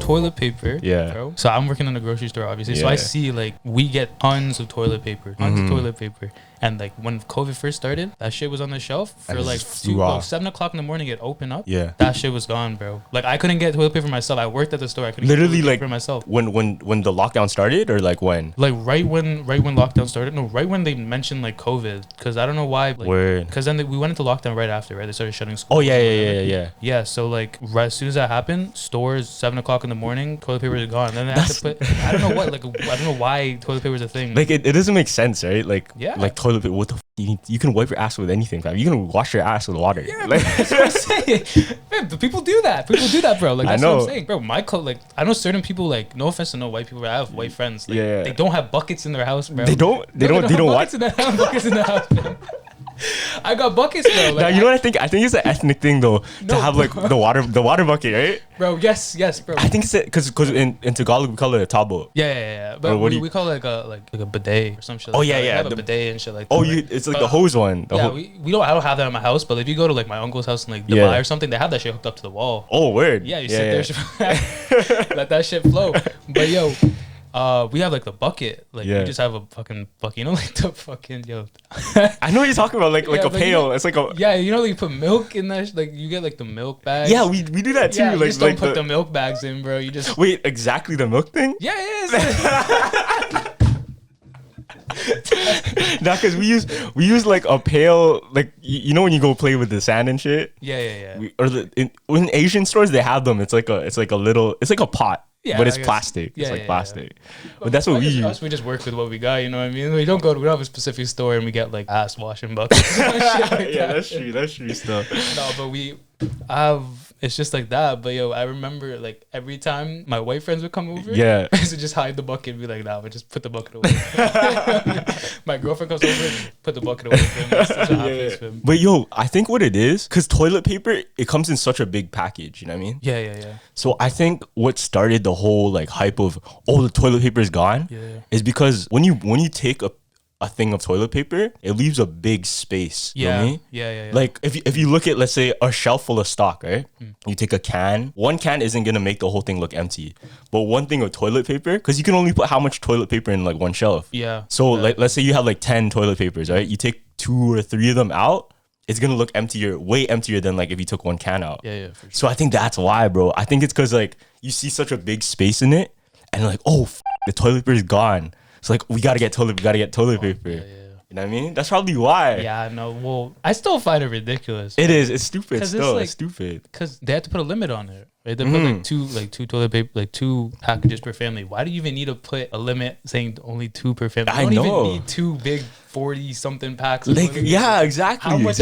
Toilet paper, yeah, bro. So I'm working in a grocery store, obviously. Yeah. So I see like we get tons of toilet paper, tons of toilet paper. And like when COVID first started, that shit was on the shelf for And like 7 o'clock in the morning. It opened up. Yeah, that shit was gone, bro. Like I couldn't get toilet paper for myself. I worked at the store. I couldn't literally get toilet like paper for myself. When the lockdown started, or like when? Like right when lockdown started. No, right when they mentioned like COVID, because I don't know why. Like, Word. because then we went into lockdown right after. Right, they started shutting schools. Oh yeah. Yeah, so like right as soon as that happened, stores 7 o'clock in the morning, toilet paper is gone. And then they have to put. I don't know what. Like I don't know why toilet paper is a thing. Like it doesn't make sense, right? Like yeah. Like toilet paper. What the you can wipe your ass with anything, fam. You can wash your ass with water. Yeah, like, that's what I'm saying. Man, people do that. People do that, bro. Like that's what I'm saying, bro. Like I know certain people. Like no offense to no white people, but I have white friends. Like, yeah. They don't have buckets in their house, bro. They don't buckets in the house, man. I got buckets, bro. Like, now you know what I think? I think it's an ethnic thing though to have like the water bucket, right? Bro, yes, bro. I think it's because in Tagalog we call it a tabo. Yeah. But we call it like a bidet or some shit. Oh like yeah. We have a bidet and shit like that. Oh, right? it's like the hose one. We don't. I don't have that in my house, but if you go to like my uncle's house in like Dubai or something, they have that shit hooked up to the wall. Oh, word. Yeah, you sit there, let that shit flow. But yo. We have like the bucket, like you just have a fucking bucket, you know, like the fucking I know what you're talking about, like a pail. It's like a you know, like you put milk in that, like you get like the milk bags. Yeah, we do that too. Yeah, like, you just don't put the milk bags in, bro. You just wait, exactly the milk thing. Yeah, it is. Nah, cause we use like a pail, like you know when you go play with the sand and shit. Yeah. In Asian stores they have them. It's like a pot. Yeah, but it's plastic. It's like plastic. But that's what we use. We just work with what we got, you know what I mean? We don't have a specific store and we get like ass washing buckets. That's true stuff. No, but we have, it's just like that. But yo, I remember like every time my white friends would come over, I used to just hide the bucket and be like, nah, but just put the bucket away. My girlfriend comes over, put the bucket away for him. That's what happens for him. But yo, I think what it is, because toilet paper, it comes in such a big package, you know what I mean? Yeah. So I think what started the whole like hype of, oh, the toilet paper is gone, is because when you take a thing of toilet paper, it leaves a big space. You know what I mean? Yeah. Like if you look at, let's say, a shelf full of stock, right? You take a can. One can isn't gonna make the whole thing look empty. But one thing of toilet paper, because you can only put how much toilet paper in like one shelf. Yeah. So like let's say you have like 10 toilet papers, right? You take 2 or 3 of them out, it's gonna look emptier, way emptier than like if you took one can out. Yeah, for sure. So I think that's why, bro. I think it's because like you see such a big space in it, and like, oh, the toilet paper is gone. It's like we gotta get toilet paper. Yeah. You know what I mean? That's probably why. Yeah, no. Well, I still find it ridiculous. It is. It's stupid. Still, like, it's stupid. Because they have to put a limit on it. Right? They put like two toilet paper, like 2 packages per family. Why do you even need to put a limit saying only 2 per family? You don't even need 2 big 40 something packs. Like, yeah, exactly. How much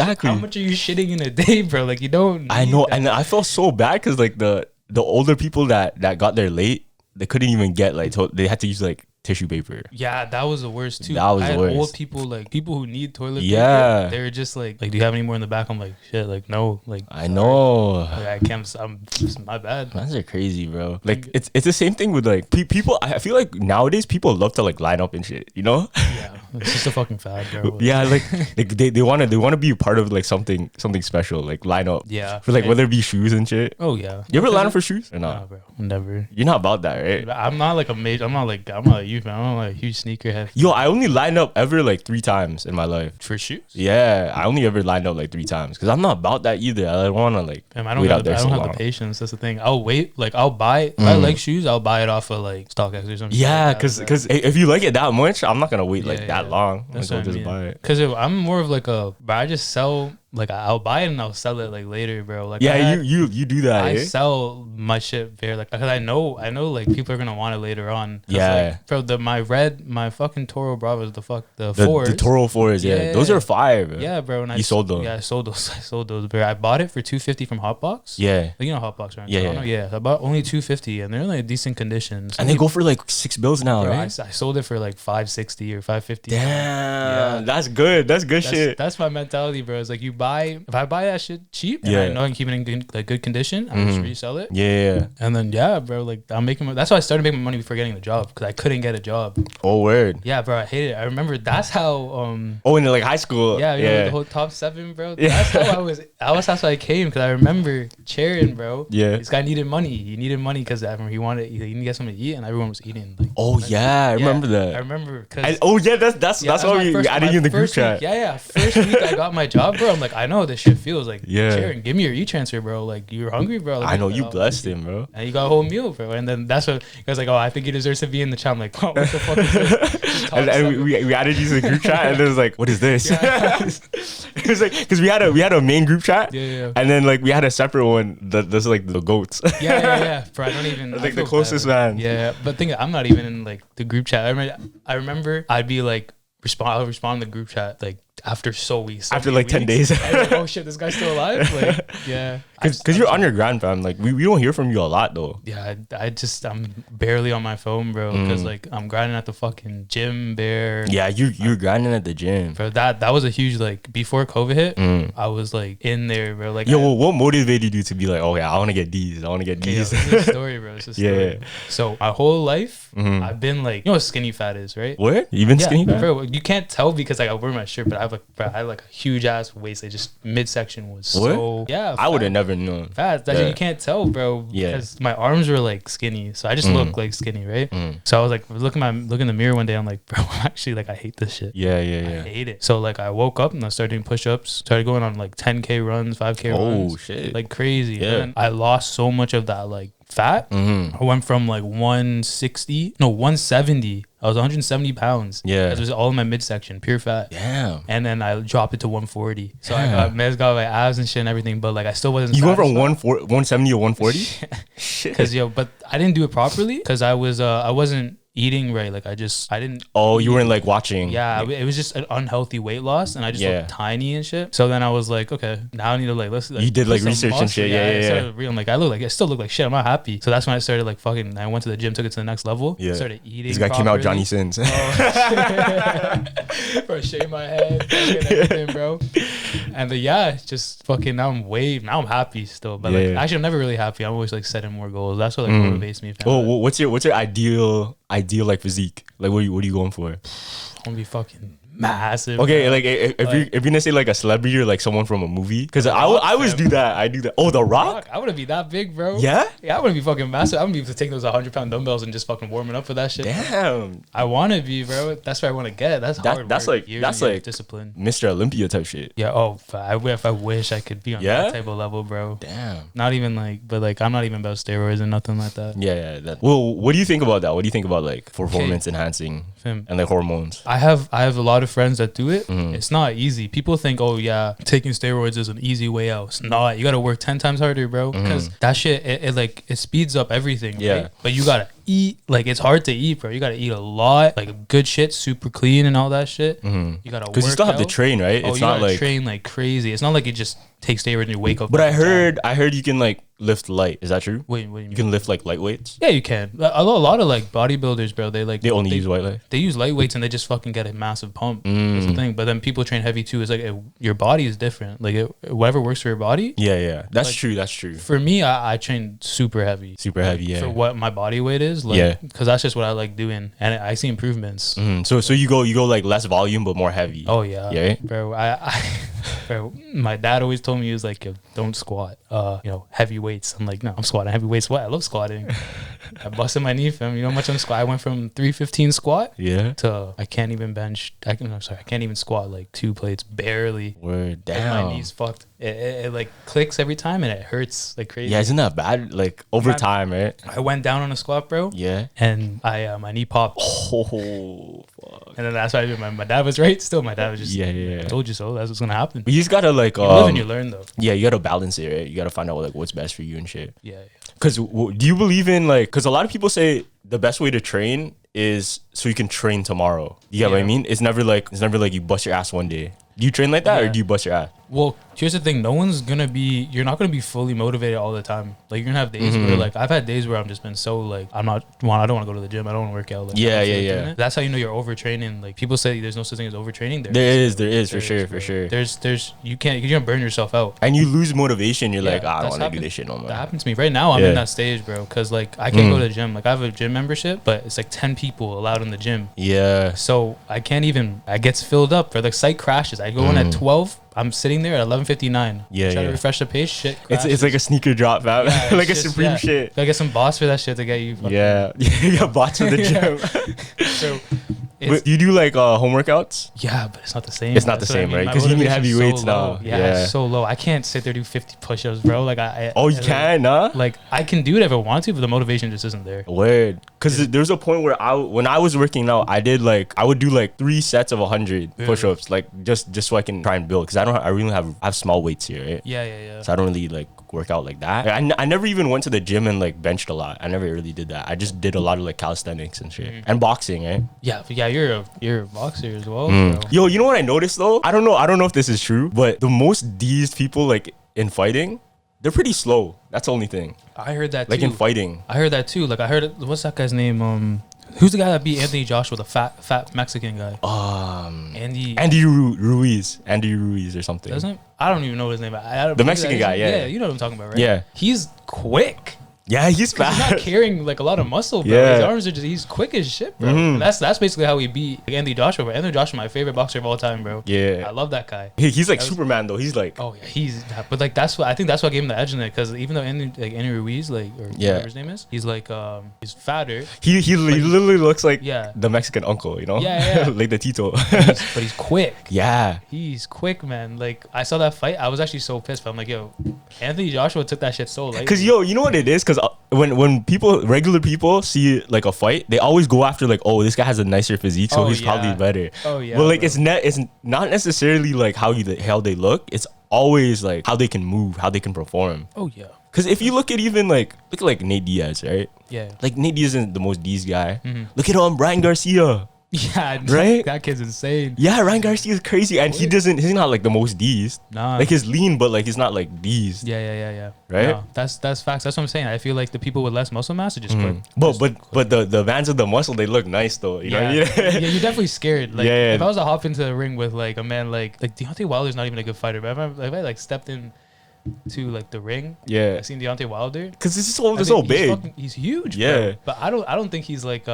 are you shitting in a day, bro? Like you don't. I know, that. and I felt so bad because like the older people that got there late, they couldn't even get like they had to use like tissue paper. Yeah, that was the worst too. That was the worst. Old people, like people who need toilet paper. Yeah, they were just like, do you have any more in the back? I'm like, shit, like no, like I know. Like, I can't. I'm just my bad. That's crazy, bro. Like it's the same thing with like people. I feel like nowadays people love to like line up and shit. You know? Yeah, it's just a fucking fad, bro. Yeah, like they want to be a part of like something special, like line up. Yeah, for like whether it be shoes and shit. Oh yeah. You ever line up for shoes or not? Nah, bro. Never. You're not about that, right? I'm not like a major. I'm not like you, man. I'm not like a huge sneakerhead. Yo, I only lined up ever like 3 times in my life. For shoes? Yeah, I only ever lined up like 3 times because I'm not about that either. I don't want to like. I don't have the patience. That's the thing. I'll wait. Like I'll buy it. If I like shoes, I'll buy it off of like StockX or something. Yeah, because if you like it that much, I'm not gonna wait that long. That's I'll what I just mean. buy it. Because I'm more of like I just sell. Like I'll buy it and I'll sell it like later, bro. Like you do that. I sell my shit very like because I know like people are gonna want it later on. Yeah, like, bro. My fucking Toro Bravos, the 4s. The Toro 4s, yeah, those are fire, bro. Yeah, bro. And you sold them. Yeah, I sold those, bro. I bought it for $250 from Hotbox. Yeah, like, you know Hotbox, right? Yeah. I bought only $250, and they're in like decent condition. And they go for like $6 now, bro, right? I sold it for like $560 or $550. Damn, that's good. That's good shit. That's my mentality, bro. It's like you buy that shit cheap, and I know I can keep it in good condition, I just resell it. Yeah. And then bro, like I'm making. That's why I started making money before getting the job, because I couldn't get a job. Oh, word. Yeah, bro, I hated it. I remember that's how. Oh, in like high school. Yeah, you know, the whole top 7, bro. That's how I was. That's how I came, because I remember cheering, bro. Yeah. This guy needed money. He needed money because he wanted. He needed to get something to eat, and everyone was eating. Like, I remember that. I remember that's why we added you in the group chat. First week I got my job, bro. I'm like, I know this shit feels like. Sharon, give me your e-transfer, bro. Like, you're hungry, bro. Like, I know you blessed him, bro. And you got a whole meal, bro. And then that's what he was like. Oh, I think he deserves to be in the chat. I'm like, oh, what the fuck is this? and we added you to the group chat, and it was like, what is this? It was like, because we had a main group chat, and then like we had a separate one that's like the goats. Yeah. Bro, I don't even. Like the closest man. Yeah, but I'm not even in like the group chat. I remember I'd be like I'll respond to the group chat like after after like 10 days. Like, oh shit, this guy's still alive. Like, yeah, because you're on your grind, fam. Like we don't hear from you a lot though. Yeah, I'm barely on my phone, bro, because like I'm grinding at the fucking gym, bear. Yeah, you're grinding at the gym. Bro, that was a huge, like, before COVID hit, I was like in there, bro. Like, what motivated you to be like, oh yeah, I want to get these. It's a story, bro. It's a story. Yeah. So my whole life, I've been like, you know what skinny fat is, right? What? You've been skinny fat? Bro, you can't tell because like I wear my shirt, but I had like a huge ass waist. Like just midsection was so I would have never known. Fat. That's you can't tell, bro. Because my arms were like skinny, so I just look like skinny, right? So I was like, look in the mirror one day. I'm like, bro, actually, like I hate this shit. Yeah. I hate it. So like I woke up and I started doing push-ups. Started going on like 10K runs, 5K runs. Oh shit! Like crazy. Yeah. And I lost so much of that like fat. I went from like 170. I was 170 pounds. Yeah. It was all in my midsection, pure fat. Damn. And then I dropped it to 140. So I got my abs and shit and everything, but like I still wasn't. You went from 170 to 140? Shit. Because but I didn't do it properly because I wasn't eating right. Like I didn't. Oh, you weren't like watching. Yeah, it was just an unhealthy weight loss, and I just looked tiny and shit. So then I was like, okay, now I need to like let's. You did like research and shit. Yeah. I'm like, I still look like shit. I'm not happy. So that's when I started like fucking. I went to the gym, took it to the next level. Yeah. Started eating. This guy came out Johnny Sins. Bro, shave my head, everything, bro. And just fucking now I'm happy still, but like actually I'm never really happy. I'm always like setting more goals. That's what like motivates me. Oh, what's your ideal like physique? Like what are you going for? I'm gonna be fucking massive. Okay, bro. Like if you're gonna say like a celebrity or like someone from a movie, because I always do that. I do that. Oh, The Rock. I want to be that big, bro. Yeah. I want to be fucking massive. I want to be able to take those 100-pound dumbbells and just fucking warming up for that shit. Damn. I want to be, bro. That's what I want to get. That's hard. That's like discipline. Mr. Olympia type shit. Yeah. Oh, if I wish I could be on that type of level, bro. Damn. Not even like, but like I'm not even about steroids and nothing like that. Yeah. Well, what do you think about that? What do you think about like performance enhancing and like hormones? I have a lot of friends that do it. It's not easy. People think, oh yeah, taking steroids is an easy way out. It's not. You gotta work 10 times harder, bro. Because that shit, it speeds up everything. Yeah. Right? But you gotta eat. Like it's hard to eat, bro. You gotta eat a lot. Like good shit, super clean and all that shit. You gotta work. Because you still have to train, right? It's not like train like crazy. It's not like you just take steroids and you wake up. But I heard you can like lift light. Is that true? Wait, what do you mean? You can lift like light weights? Yeah, you can. A lot of like bodybuilders, bro, they only use light weight. They use light weights and they just fucking get a massive pump. That's the thing. But then people train heavy too. It's like your body is different. Like whatever works for your body. Yeah. That's true. That's true. For me, I train super heavy. Super heavy, yeah. For what my body weight is. Like, because that's just what I like doing. And I see improvements. So you go like less volume but more heavy. Oh yeah. Yeah. Bro, bro, my dad always told me, he was like, yo, don't squat heavy weights. I'm like, no, I'm squatting heavy weights. What? I love squatting. I busted my knee, fam. You know how much I'm squat? I went from 315 squat to I can't even bench. I can't even squat like 2 plates, barely. Word, damn. My knee's fucked. It like clicks every time and it hurts like crazy. Yeah, isn't that bad? Like over time, right? I went down on a squat, bro. Yeah. And my knee popped. Oh, fuck. And then that's why my dad was right. Still, my dad was just I told you so. That's what's gonna happen. But you just gotta like you live and you learn though. Yeah, you gotta balance it, right? You gotta find out like what's best for you and shit. Yeah. Because do you believe in like? Because a lot of people say the best way to train is so you can train tomorrow. You get what I mean? It's never like you bust your ass one day. Do you train like that or do you bust your ass? Well, here's the thing. You're not gonna be fully motivated all the time. Like, you're gonna have days where, like, I've had days where I've just been so, like, I don't want to go to the gym. I don't want to work out. Like, yeah. That's how you know you're overtraining. Like, people say there's no such thing as overtraining. There is for sure. You're gonna burn yourself out. And you lose motivation. You're like, I don't want to do this shit no more. That happened to me. Right now, I'm in that stage, bro. Because, like, I can't go to the gym. Like, I have a gym membership, but it's like 10 people allowed in the gym. Yeah. So I can't even, I gets filled up, or the site crashes. I go in at 12. I'm sitting there at 11:59. Yeah, try to refresh the page. Shit, it's like a sneaker drop, man. Yeah, like a Supreme shit. Gotta get some bots for that shit to get you. Yeah, you got bots for the gym. So, do you do like home workouts? Yeah, but it's not the same. It's not the same, right? Because you need heavy weights now. Yeah, it's so low. I can't sit there do 50 push-ups, bro. Like you can, huh? Like, I can do it if I want to, but the motivation just isn't there. Weird. Because there's a point where when I was working out, I would do like 3 sets of 100 push-ups, like just so I can try and build. Because I really have small weights here, right? Yeah. So I don't really like work out like that. I never even went to the gym and like benched a lot. I never really did that. I just did a lot of like calisthenics and shit and boxing, right? Yeah, you're a boxer as well. Yo, you know what I noticed though? I don't know if this is true, but the most D's people like in fighting, they're pretty slow. That's the only thing. I heard that like too. in fighting. I heard that too. Like, I heard what's that guy's name? Who's the guy that beat Anthony Joshua, the fat Mexican guy? Andy Ruiz or something. I don't even know his name. The Mexican guy, yeah. Yeah, you know what I'm talking about, right? Yeah. He's quick. Yeah, he's fast. He's not carrying like a lot of muscle, bro. Yeah. His arms are he's quick as shit, bro. That's basically how he beat Anthony Joshua, bro. Anthony Joshua, my favorite boxer of all time, bro. Yeah. I love that guy. He's like Superman though. He's like, oh yeah, but like I think that's what gave him the edge in it, because even though Andy Ruiz, like, or whatever his name is, he's like he's fatter. He literally looks like the Mexican uncle, you know? Yeah. Like the Tito. But he's quick. Yeah. He's quick, man. Like, I saw that fight, I was actually so pissed, but I'm like, yo, Anthony Joshua took that shit so lightly. Cause you know what it is? Cause when regular people see like a fight, they always go after like, oh, this guy has a nicer physique, so he's probably better. Oh yeah. But like, it's not necessarily like how they look. It's always like how they can move, how they can perform. Oh yeah. Cause if you look at like Nate Diaz, right? Yeah. Like, Nate Diaz isn't the most D's guy. Look at Ryan Garcia. Yeah, right. That kid's insane. Yeah, Ryan Garcia is crazy, and he's not like the most D's. Nah, like, he's lean, but like he's not like D's. Yeah. Right. No, that's facts. That's what I'm saying. I feel like the people with less muscle mass are just quick. But the vans with the muscle, they look nice though. You know what I mean? Yeah, you're definitely scared. Like, yeah. If I was to hop into the ring with like a man like Deontay Wilder's not even a good fighter, but if I like stepped in to like the ring, I seen Deontay Wilder, because this is so big. He's huge. Yeah, bro. But I don't think he's like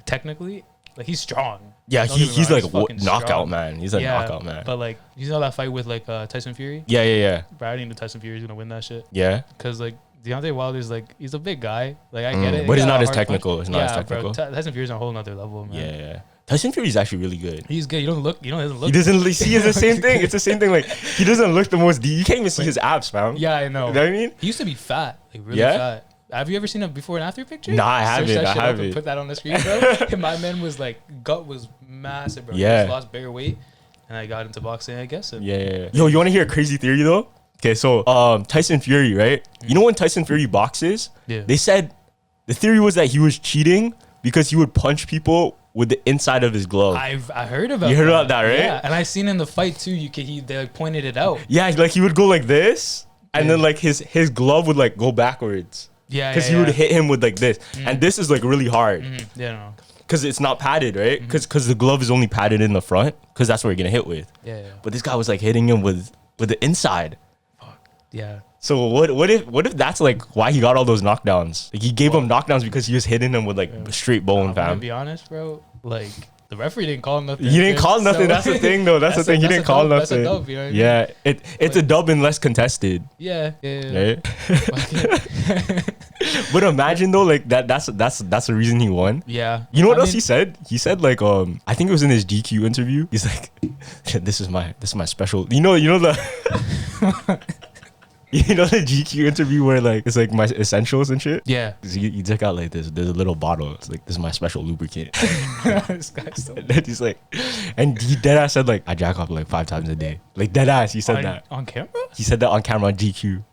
technically. Like, he's strong. Yeah, he's like knockout strong. man. He's a knockout man. But like, you know that fight with like Tyson Fury? Yeah. But I think Tyson Fury's gonna win that shit. Yeah. Because like Deontay Wilder's like, he's a big guy. Like, I get it. But he's not as technical. It's not as technical. Bro, Tyson Fury's on a whole nother level, man. Yeah. Tyson Fury's actually really good. He's good. He doesn't look. He doesn't see. It's the same thing. It's the same thing. Like, he doesn't look the most D. You can't even see his abs, fam. Yeah, I know. You know what I mean? He used to be fat, like really fat. Have you ever seen a before and after picture? Nah, I haven't. Put that on the screen, bro. My man was like, gut was massive, bro. Yeah. He just lost bare weight, and I got into boxing, I guess. Yeah. Yo, you want to hear a crazy theory though? Okay, so Tyson Fury, right? You know when Tyson Fury boxes, they said the theory was that he was cheating because he would punch people with the inside of his glove. I heard about. You heard about that, right? Yeah, and I seen in the fight too. They like pointed it out. Yeah, like he would go like this, and then like his glove would like go backwards. Yeah, because he would hit him with like this, and this is like really hard. Yeah, no. Because it's not padded, right? Because the glove is only padded in the front, because that's what you're gonna hit with. Yeah. But this guy was like hitting him with the inside. Fuck. Yeah. So what if that's like why he got all those knockdowns? Like, he gave him knockdowns because he was hitting him with like straight bone, fam. To be honest, bro, like, the referee didn't call nothing. He didn't call nothing. That's the thing, though. That's the thing. He didn't call nothing. That's a dub, you know what I mean? Yeah, it's a dub unless contested. Yeah. Right? But imagine though, like that's the reason he won. Yeah. You know what else he said? He said like I think it was in his GQ interview. He's like, this is my special. You know the. You know the GQ interview where like it's like my essentials and shit? Yeah. You check out like this. There's a little bottle. It's like, this is my special lubricant. This guy's so. And then he's like, and he deadass said like, I jack off like 5 times a day. Like deadass, he said that on camera. He said that on camera on GQ.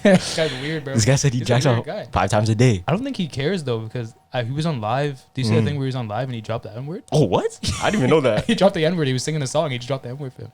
This guy's weird, bro. This guy said he jacks out 5 times a day. I don't think he cares though, because he was on live. Do you see that thing where he was on live and he dropped the N-word? Oh, what? I didn't even know that. He dropped the N-word. He was singing a song. He just dropped the N-word for him.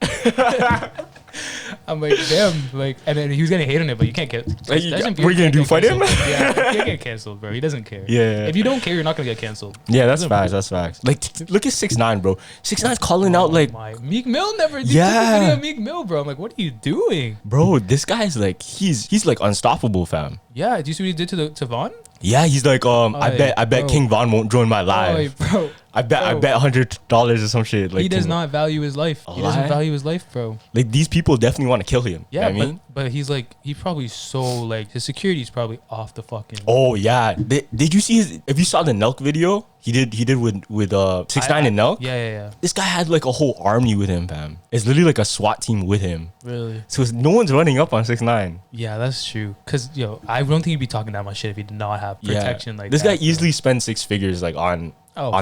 I'm like, damn. Like, and then he was getting hate on it, but you can't get. What are you gonna do? Fight him? Yeah, you can't get canceled, bro. He doesn't care. Yeah. If you don't care, you're not gonna get canceled. Yeah, that's facts. That's facts. Like, look at 6ix9ine, bro. 6ix9ine's calling out like, Meek Mill never did Yeah. video of Meek Mill, bro. I'm like, what are you doing? bro, this guy's like, he's like unstoppable, fam. Yeah, do you see what he did to Vaughn? Yeah, he's like, I bet bro. King Von won't join my live. Bro. I bet $100 or some shit. Like, He does not value his life. He doesn't value his life, bro. Like, these people definitely want to kill him. Yeah, you know what I mean? but he's like, he's probably so like, his security's probably off the fucking. Oh yeah, did you see his? If you saw the Nelk video, he did with 6ix9ine and Nelk. Yeah. This guy had like a whole army with him, fam. It's literally like a SWAT team with him. Really? So no one's running up on 6ix9ine. Yeah, that's true. Cause I don't think he'd be talking that much shit if he did not have protection like this that. This guy easily spends 6 figures like on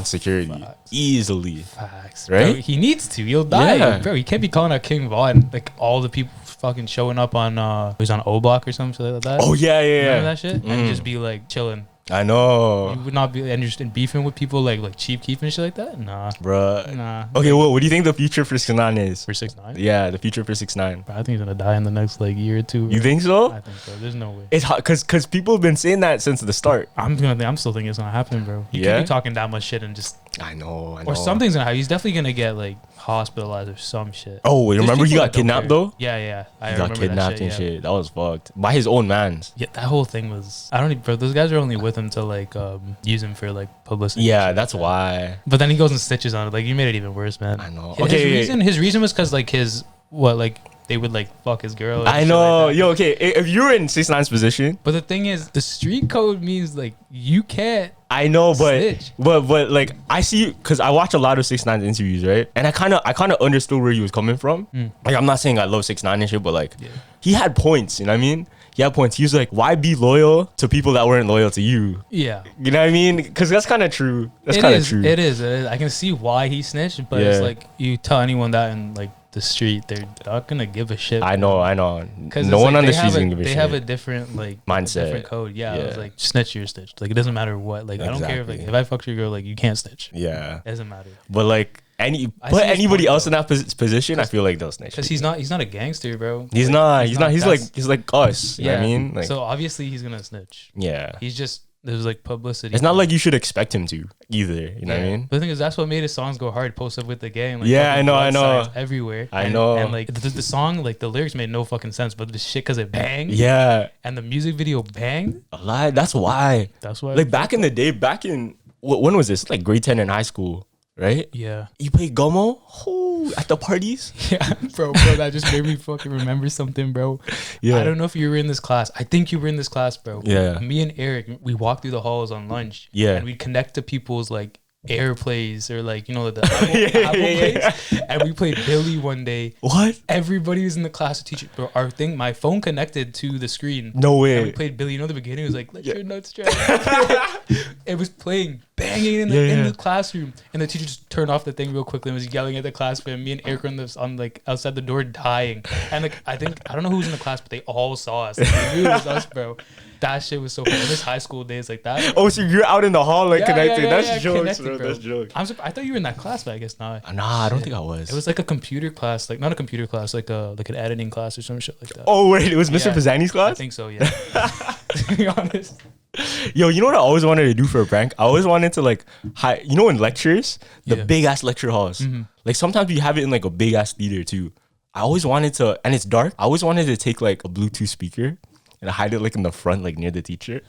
security. Facts. Easily. Facts, right? Bro, he needs to. He'll die, Yeah. bro. He can't be calling out King Von. Like all the people fucking showing up on he was on O Block or something like that. Oh yeah. Remember that shit? And just be like chilling. I know. You would not be interested in beefing with people like Chief Keef and shit like that? Nah. Bruh. Nah. Okay, well, what do you think the future for 6ix9ine is? For 6ix9ine? Yeah, the future for 6ix9ine. I think he's gonna die in the next like year or two. You think so? I think so. There's no way. It's hot because people have been saying that since the start. I'm still thinking it's gonna happen, bro. He can't be talking that much shit and just. I know. Or something's gonna happen. He's definitely gonna get like hospitalized or some shit. Oh, remember he got kidnapped though? Yeah. He got kidnapped and shit. That was fucked by his own mans. Yeah, that whole thing was. I don't even. Bro, those guys are only with him to like use him for like publicity. Yeah, that's why. But then he goes and stitches on it. Like you made it even worse, man. I know. His reason was because like they would like fuck his girl. I know. Like Yo, okay. If you're in 6ix9ine's position. But the thing is, the street code means like you can't. I know, snitch. but like I see, because I watch a lot of 6ix9ine's interviews, right? And I kind of understood where he was coming from. Like I'm not saying I love 6ix9ine and shit, but like he had points. You know what I mean? He had points. He was like, why be loyal to people that weren't loyal to you? Yeah. You know what I mean? Because that's kind of true. That's kind of true. It is. I can see why he snitched, but it's like you tell anyone that in like the street, they're not gonna give a shit. I know. Because no one on the street is gonna give a shit. They have a different like mindset, different code. Yeah, it's like snitch, you're snitched. Like it doesn't matter what. Like I don't care if like if I fucked your girl, like you can't snitch. Yeah, it doesn't matter. But like anybody else in that position, I feel like they'll snitch. Because he's not a gangster, bro. He's not. He's like us. Yeah, you know what I mean, like, so obviously he's gonna snitch. Yeah, he's just. There's like publicity. It's not like you should expect him to either. You know what I mean? But the thing is, that's what made his songs go hard. Post up with the gang. Like, I know. Everywhere. I know. And like the song, like the lyrics made no fucking sense, but the shit because it banged. Yeah. And the music video banged. A lot. That's why. Like back in the day, when was this? Like grade 10 in high school, right? Yeah. You played Gomo? At the parties? Yeah, bro, that just made me fucking remember something, bro. Yeah. I don't know if you were in this class. I think you were in this class, bro. Yeah. Me and Eric, we walked through the halls on lunch. Yeah. And we'd connect to people's like air plays or like, the Apple plays. And we played Billy one day. What? Everybody was in the class. Teacher, bro, my phone connected to the screen. No way. And we played Billy. The beginning was like, let your nuts drag. It was playing, banging in the classroom. And the teacher just turned off the thing real quickly and was yelling at the class. And me and Eric were on like outside the door dying. And like, I don't know who was in the class, but they all saw us. Like, they knew it was us, bro. That shit was so funny. In this high school days like that. Oh, so you're out in the hall like connecting. That's jokes, bro. That's jokes. I thought you were in that class, but I guess not. Nah, I don't think I was. It was like a computer class, like not a computer class, like an editing class or some shit like that. Oh wait, it was Mr. Pizzani's class? I think so, yeah. To be honest. Yo, you know what I always wanted to do for a prank? I always wanted to like in lectures, the big ass lecture halls. Mm-hmm. Like sometimes we have it in like a big ass theater too. I always wanted to, and it's dark. I always wanted to take like a Bluetooth speaker and hide it like in the front, like near the teacher,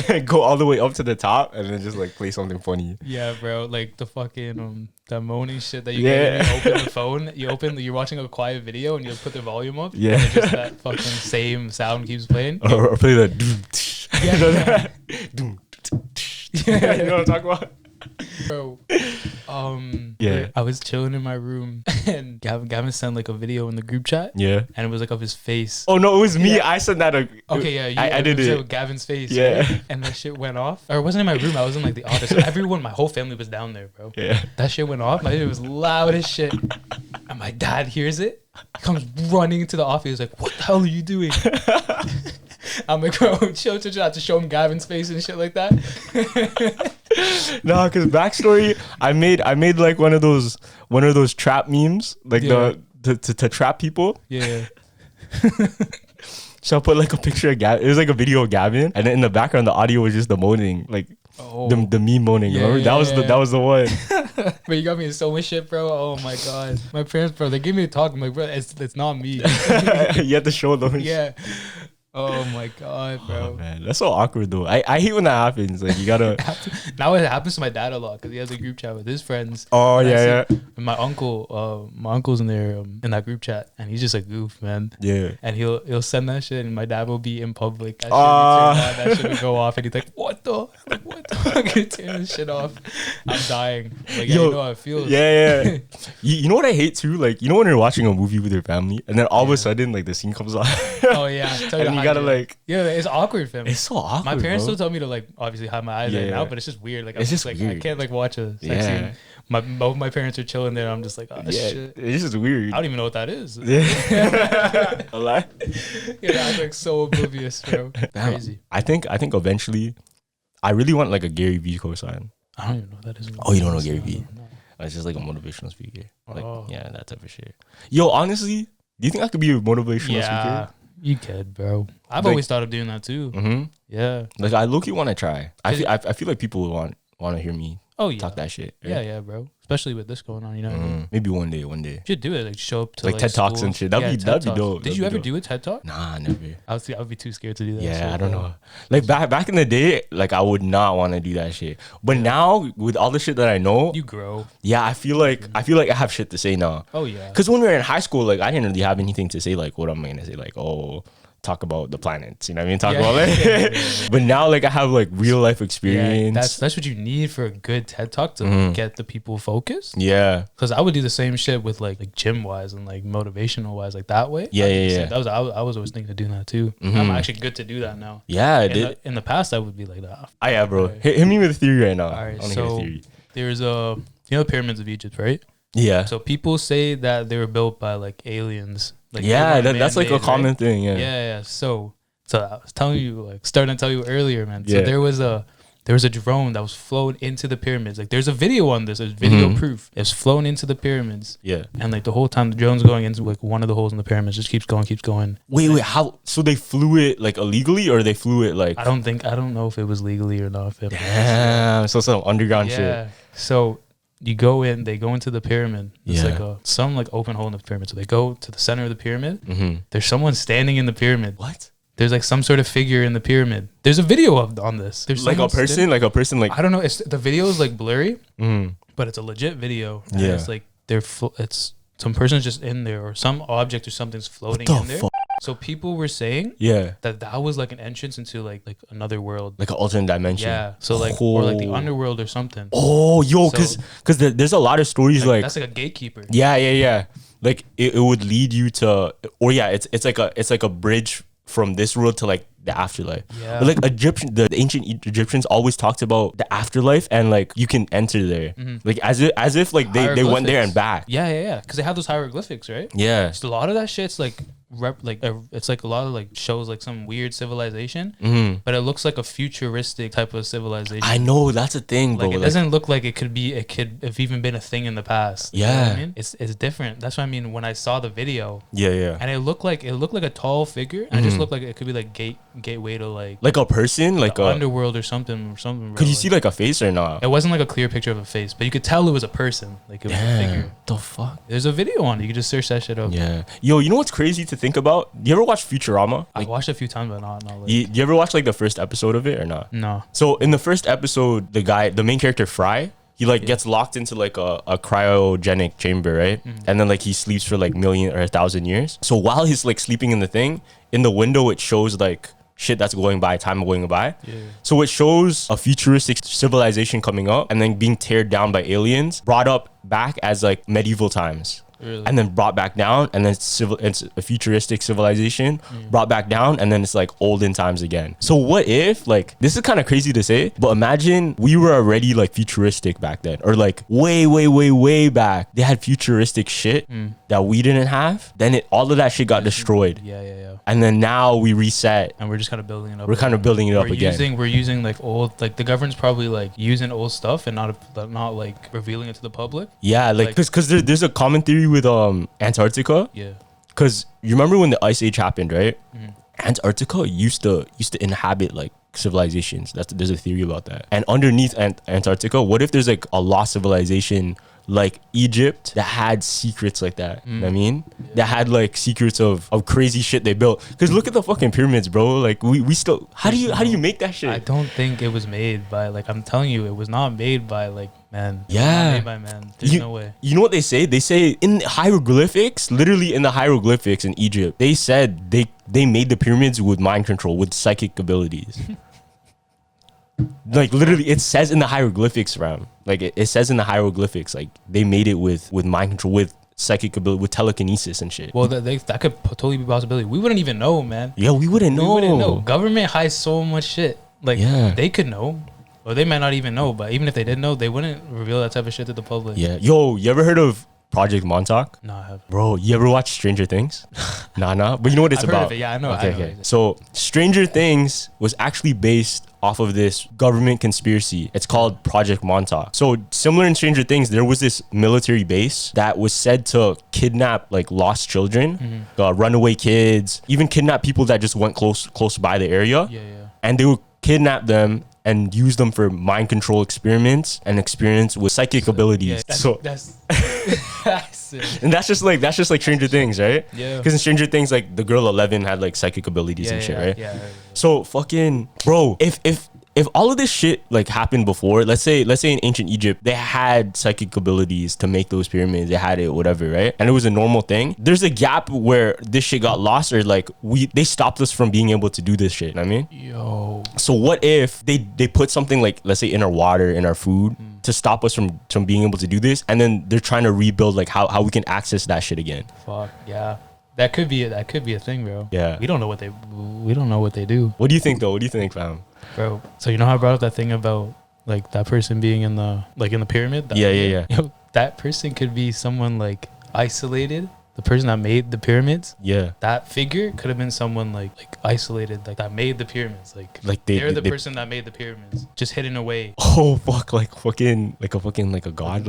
and go all the way up to the top, and then just like play something funny. Yeah, bro, like the fucking that moaning shit that you get when you open the phone. You're watching a quiet video and you put the volume up. Yeah, and just that fucking same sound keeps playing. Or play the yeah, you know what I'm talking about? Bro, I was chilling in my room and Gavin sent like a video in the group chat. Yeah, and it was like of his face. Oh no, it was me. I sent that. Okay, yeah, I did it with Gavin's face. Yeah, right? And that shit went off. Or it wasn't in my room. I was in like the office. So my whole family was down there, bro. Yeah, that shit went off. It was loud as shit. And my dad hears it. He comes running into the office. He's like, "What the hell are you doing?" I'm like, bro, chill. I have to show him Gavin's face and shit like that. No, because backstory, I made like one of those trap memes, like to trap people. Yeah. So I put like a picture of Gavin. It was like a video of Gavin, and then in the background, the audio was just the moaning, like the meme moaning. Yeah, remember? That was the one. But you got me in so much shit, bro. Oh my god, my parents, bro, they gave me a talk. I'm like, bro, it's not me. You have to show them. Yeah. Oh my god, bro. Oh, man, that's so awkward though. I hate when that happens. Like you gotta. Now it happens to my dad a lot because he has a group chat with his friends. Oh yeah. And my uncle's in there in that group chat, and he's just a goof, man. Yeah. And he'll send that shit, and my dad will be in public. That shit would go off, and he's like, "What the? Like, what the fuck?" Turn this shit off. I'm dying. Like, you know how it feels. Yeah. You know what I hate too? Like, you know when you're watching a movie with your family, and then all of a sudden, like the scene comes on. Oh yeah. And you gotta like. Yeah, it's awkward, fam. It's so awkward. My parents bro. still tell me to like obviously hide my eyes right now, but it's just weird. Like it's just like weird. I can't like watch a sex scene. Both my parents are chilling there. I'm just like, oh shit. It's just weird. I don't even know what that is. Yeah. A lie. Yeah, I'm like so oblivious, bro. Crazy. I think eventually, I really want like a Gary Vee cosign. I don't even know what that is. Oh, you don't know Gary Vee? It's just like a motivational speaker. Like yeah, that type of shit. Yo, honestly, do you think I could be a motivational speaker? You could, bro. I've always thought of doing that too. Mm-hmm. Yeah. Like I low-key want to try. I feel like people would want to hear me talk that shit. Right? Yeah, bro. Especially with this going on, you know what I mean? Maybe one day. You should do it. Like show up to like TED Talks and shit. That'd be dope. Did you ever do a TED Talk? Nah, never. I would be too scared to do that. Yeah, I don't know. Like back in the day, like I would not want to do that shit. But now with all the shit that I know, you grow. Yeah, I feel like I have shit to say now. Oh yeah. Because when we were in high school, like I didn't really have anything to say. Like what am I gonna say? Like talk about the planets, you know what I mean? Talk about like, but now like I have like real life experience. Yeah, that's what you need for a good TED Talk to get the people focused. Yeah, because I would do the same shit with like gym wise and like motivational wise, like that way. Yeah. That was I was always thinking of doing that too. I'm actually good to do that now. Yeah, in the past I would be like that. Oh yeah, bro. Hit me with a theory right now. All right, so there's the pyramids of Egypt, right? Yeah. So people say that they were built by like aliens. Like that's like a common thing. Yeah. So I was starting to tell you earlier, man. So there was a drone that was flown into the pyramids. Like there's a video on this. There's video proof. It's flown into the pyramids. Yeah. And like the whole time the drone's going into like one of the holes in the pyramids, just keeps going. Wait, how? So they flew it like illegally, or they flew it like? I don't know if it was legally or not. Damn. So some underground shit. Yeah. So they go into the pyramid. It's like some open hole in the pyramid. So they go to the center of the pyramid. There's someone standing in the pyramid. What? There's like some sort of figure in the pyramid. There's a video on this. There's like a person, I don't know. The video is like blurry, but it's a legit video. And it's like it's some person's just in there, or some object or something's floating in there. So people were saying that was like an entrance into like another world, like an alternate dimension. Yeah. So like or like the underworld or something. Oh, yo, because there's a lot of stories like that's like a gatekeeper. Yeah. Like it would lead you to, or it's like a bridge from this world to like the afterlife. Yeah. But like the ancient Egyptians always talked about the afterlife, and like you can enter there, like as if like they went there and back. Yeah. Because they have those hieroglyphics, right? Yeah. So a lot of that shit's like it's like a lot of like shows like some weird civilization, but it looks like a futuristic type of civilization. I know, that's a thing, bro. Like it doesn't look like it could have even been a thing in the past. Yeah. You know what I mean? It's different. That's what I mean when I saw the video. Yeah. And it looked like a tall figure, and it just looked like it could be like gateway to like a person, like a underworld or something. Could you see like a face or not? It wasn't like a clear picture of a face, but you could tell it was a person. Like it was a figure. The fuck? There's a video on it. You can just search that shit up. Yeah. Yo, you know what's crazy to think about? You ever watch Futurama? I watched it a few times, but not like. You ever watch like the first episode of it or not? No. So in the first episode, the main character Fry, he like gets locked into like a cryogenic chamber, right? And then like he sleeps for like 1,000,000 or 1,000 years. So while he's like sleeping in the thing, in the window it shows like shit that's going by, time going by. Yeah. So it shows a futuristic civilization coming up and then being teared down by aliens, brought up back as like medieval times. Really? and then brought back down, and then it's a futuristic civilization brought back down, and then it's like olden times again. So what if, like, this is kind of crazy to say, but imagine we were already like futuristic back then, or like way back. They had futuristic shit that we didn't have. Then all of that shit got destroyed. Yeah. And then now we reset, And we're just kind of building it up. We're kind of building it up again. We're using like old, like the government's probably like using old stuff and not like revealing it to the public. Yeah, like because there's a common theory with Antarctica. Yeah. Because you remember when the ice age happened, right? Antarctica used to inhabit like civilizations. There's a theory about that. And underneath Antarctica, what if there's like a lost civilization like Egypt that had secrets like that? You know what I mean? Yeah. That had like secrets of crazy shit they built. Because look at the fucking pyramids, bro. Like we still, how do you make that shit? I don't think it was made by, like, I'm telling you, it was not made by like man. Yeah. Made by man. There's no way. You know what they say? They say in the hieroglyphics, literally in the hieroglyphics in Egypt, they said they made the pyramids with mind control, with psychic abilities. Like literally, it says in the hieroglyphics, fam. Like it says in the hieroglyphics, like they made it with mind control, with psychic ability, with telekinesis and shit. Well, that could totally be a possibility. We wouldn't even know, man. Yeah, we wouldn't know. Government hides so much shit. Like they could know, or they might not even know. But even if they did know, they wouldn't reveal that type of shit to the public. Yeah. Yo, you ever heard of Project Montauk? No, I haven't. Bro, you ever watch Stranger Things? Nah. But you know what it's I've about? Heard of it. Yeah, I know. Okay. So Stranger Things was actually based off of this government conspiracy. It's called Project Montauk. So similar in Stranger Things, there was this military base that was said to kidnap like lost children, runaway kids, even kidnap people that just went close by the area. Yeah. And they would kidnap them and use them for mind control experiments and experience with psychic abilities. And that's just like Stranger Things, right? Yeah. Because in Stranger Things, like the girl 11 had like psychic abilities and shit, right? Yeah. So fucking bro, if all of this shit like happened before, let's say in ancient Egypt, they had psychic abilities to make those pyramids, they had it, whatever, right? And it was a normal thing. There's a gap where this shit got lost, or like they stopped us from being able to do this shit. You know what I mean? Yo. So what if they put something like, let's say in our water, in our food, to stop us from being able to do this, and then they're trying to rebuild like how we can access that shit again. Fuck yeah. That could be a thing, bro. Yeah. We don't know what they do. What do you think though? What do you think, fam? Bro, so you know how I brought up that thing about like that person being in the pyramid? Yeah. Yo, that person could be someone like isolated. The person that made the pyramids, that figure could have been someone like isolated, like that made the pyramids, like they're the person that made the pyramids, just hidden away. Oh fuck, like a god,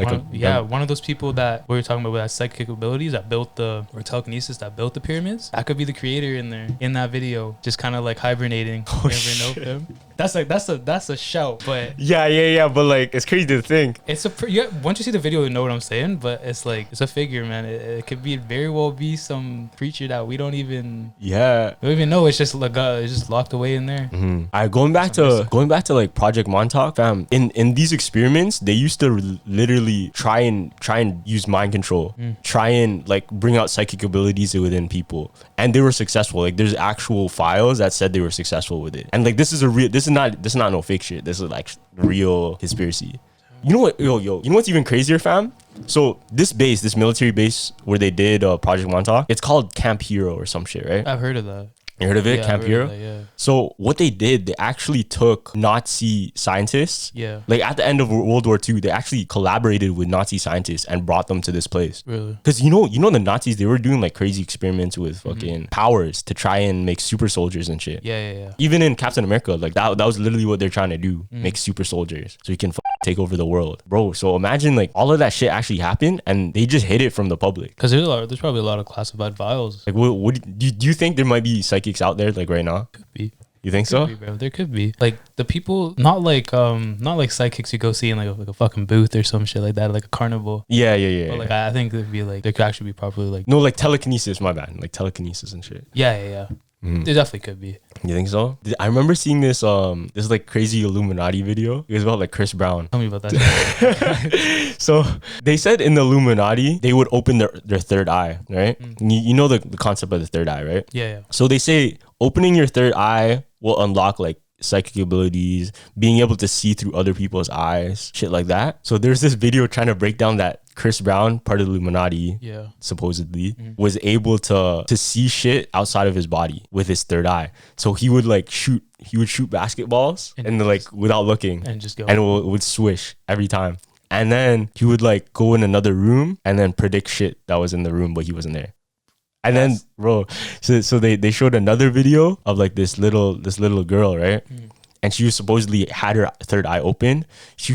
one of those people that we were talking about with that psychic abilities that built or telekinesis that built the pyramids. That could be the creator in there in that video, just kind of like hibernating. Oh, shit. Know him? That's a shout, but yeah, but like it's crazy to think. It's once you see the video, you know what I'm saying. But it's like it's a figure, man. It could very well be some creature that we don't even know. It's just like it's just locked away in there. All right, going back to like Project Montauk, fam. In these experiments, they used to literally try and use mind control, try and like bring out psychic abilities within people, and they were successful. Like there's actual files that said they were successful with it, and like this is not no fake shit. This is like real conspiracy. You know what, yo, you know what's even crazier, fam? So this military base where they did Project Montauk, it's called Camp Hero or some shit, right? I've heard of that. You heard of it? Yeah, Camp Hero? Yeah. So what they did, they actually took Nazi scientists. Yeah. Like at the end of World War II, they actually collaborated with Nazi scientists and brought them to this place. Really? Because you know the Nazis, they were doing like crazy experiments with fucking powers to try and make super soldiers and shit. Yeah. Even in Captain America, like that was literally what they're trying to do, make super soldiers so you can take over the world, bro. So imagine like all of that shit actually happened and they just hid it from the public. Because there's probably a lot of classified files. Like, what do you think there might be psychics out there like right now? Could be. You think so? Be, bro. There could be like the people, not like psychics you go see in like a fucking booth or some shit like that, like a carnival. Yeah. But like I think there'd be like there could actually be probably like no, like telekinesis. My bad, like telekinesis and shit. Yeah. There definitely could be. You think so? I remember seeing this like crazy Illuminati video. It was about like Chris Brown. Tell me about that. So they said in the Illuminati they would open their third eye, right? You know the concept of the third eye, right? Yeah. So they say opening your third eye will unlock like psychic abilities, being able to see through other people's eyes, shit like that. So there's this video trying to break down that Chris Brown, part of the Illuminati, supposedly, was able to see shit outside of his body with his third eye. So he would like shoot basketballs and like without looking and just go, and it would swish every time. And then he would like go in another room and then predict shit that was in the room, but he wasn't there. And then, bro, so they showed another video of like this little girl, right? And she was supposedly had her third eye open. She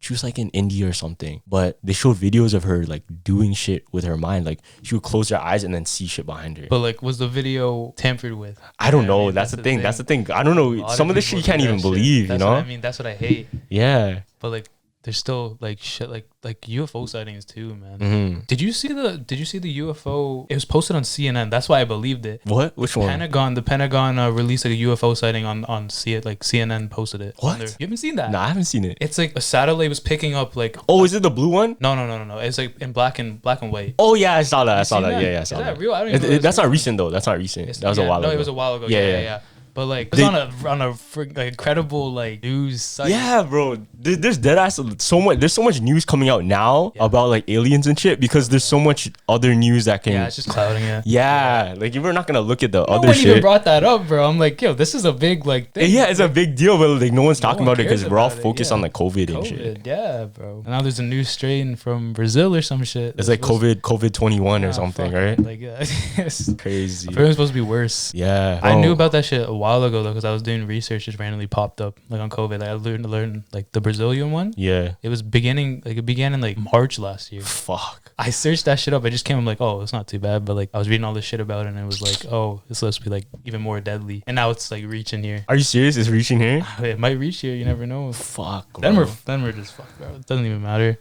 was like in India or something. But they showed videos of her like doing shit with her mind. Like she would close her eyes and then see shit behind her. But like, was the video tampered with? I don't know. That's the thing. That's the thing. I don't know. Some of this shit you can't even believe. You know? What I mean, that's what I hate. Yeah. But like, there's still like shit like UFO sightings too, man. Did you see the UFO? It was posted on CNN. That's why I believed it. What? Which one? The Pentagon released like a UFO sighting on CNN posted it. What? You haven't seen that? No, I haven't seen it. It's like a satellite was picking up like. Oh, is it the blue one? No. It's like in black and white. Oh yeah, I saw that. I saw that. Yeah, I saw that. Is that real? I don't even know. That's not recent though. That's not recent. That was a while ago. No, it was a while ago. Yeah. But like, it's on a like credible like news site. Yeah, bro. There's dead ass so much. There's so much news coming out now about like aliens and shit because there's so much other news that can. Yeah, it's just clouding it. Yeah, like if we're not gonna look at the other shit. No one shit. even brought that up, bro. I'm like, yo, this is a big like thing. Yeah, it's a big deal, but like no one's talking about it because we're all focused on like COVID and shit. Yeah, bro. And now there's a new strain from Brazil or some shit. It's like COVID 21 or something, right? Like, it's crazy. Apparently it's supposed to be worse. Yeah, I knew about that shit a while ago though because I was doing research. Just randomly popped up like on COVID. Like I learned like the Brazilian one. Yeah, it began in like March last year. Fuck. I searched that shit up. I just came. I'm like, oh, it's not too bad. But like, I was reading all this shit about it, and it was like, oh, it's supposed to be like even more deadly. And now it's like reaching here. Are you serious? It's reaching here? It might reach here. You never know. Fuck. Then we're just fucked, bro. It doesn't even matter.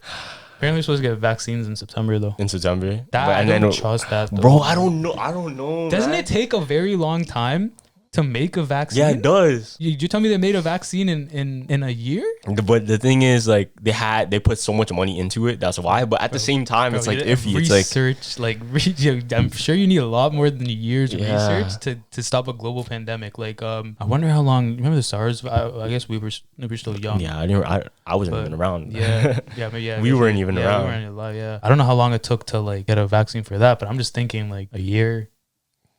Apparently, we're supposed to get vaccines in September though. In September? I don't trust that, though. Bro, I don't know. Doesn't it take a very long time to make a vaccine? Yeah, it does. You tell me they made a vaccine in a year? But the thing is, like, they put so much money into it. That's why. But at the same time, it's like iffy. It's like I'm sure you need a lot more than a year's research to stop a global pandemic. Like, I wonder how long. Remember the SARS? I guess we were still young. Yeah, I wasn't even around. Yeah. We weren't even around. We weren't alive. Yeah, I don't know how long it took to like get a vaccine for that, but I'm just thinking like a year.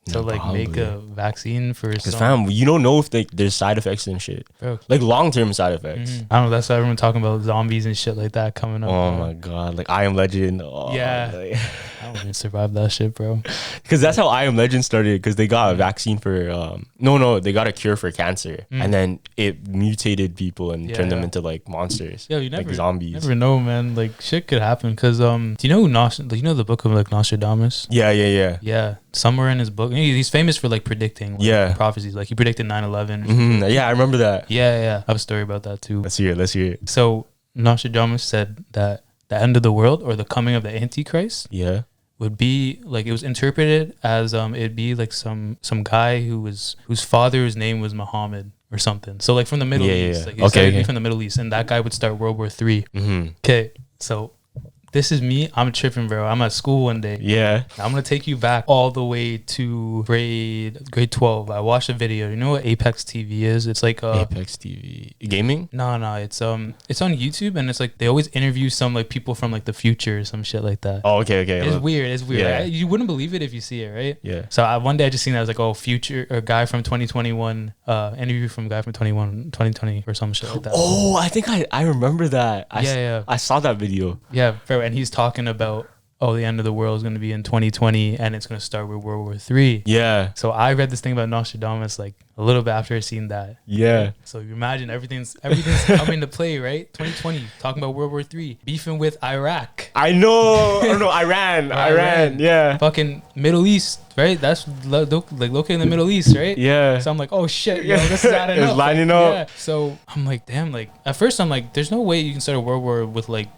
To like probably make a vaccine for because fam, you don't know if there's side effects and shit, bro. Like long-term side effects. I don't know. That's why everyone talking about zombies and shit like that coming up. Oh my god, like I Am Legend. Oh, yeah, like, I don't even survive that shit, bro. Because that's how I Am Legend started. Because they got a vaccine for they got a cure for cancer, and then it mutated people and turned them into like monsters. Yeah, you never like zombies. Never know, man. Like shit could happen. Because do you know the book of like Nostradamus? Yeah. Somewhere in his book, he's famous for like predicting prophecies. Like he predicted 9/11. Yeah, I remember that. Yeah. I have a story about that too. Let's hear it. So Nostradamus said that the end of the world or the coming of the Antichrist would be like, it was interpreted as it'd be like some guy whose father's name was Muhammad or something. So like from the Middle East. Like he from the Middle East, and that guy would start World War III. Okay, so this is me. I'm tripping, bro. I'm at school one day. Yeah. I'm going to take you back all the way to grade 12. I watched a video. You know what Apex TV is? It's like Apex TV. Gaming? No. It's on YouTube, and it's like they always interview some like people from like the future or some shit like that. Oh, okay. It's weird. Yeah. You wouldn't believe it if you see it, right? Yeah. So one day I just seen that. I was like, oh, future, or guy from 2021, interview from guy from 2020 or some shit like that. Oh, I think I remember that. I saw that video. Yeah, bro. And he's talking about, the end of the world is going to be in 2020 and it's going to start with World War III. Yeah. So I read this thing about Nostradamus like a little bit after I seen that. Yeah. So you imagine everything's coming to play, right? 2020, talking about World War III, beefing with Iraq. I know. Iran. Yeah. Fucking Middle East, right? That's like located in the Middle East, right? Yeah. So I'm like, oh shit, this is adding up. It's lining up. Yeah. So I'm like, damn, like at first I'm like, there's no way you can start a world war with like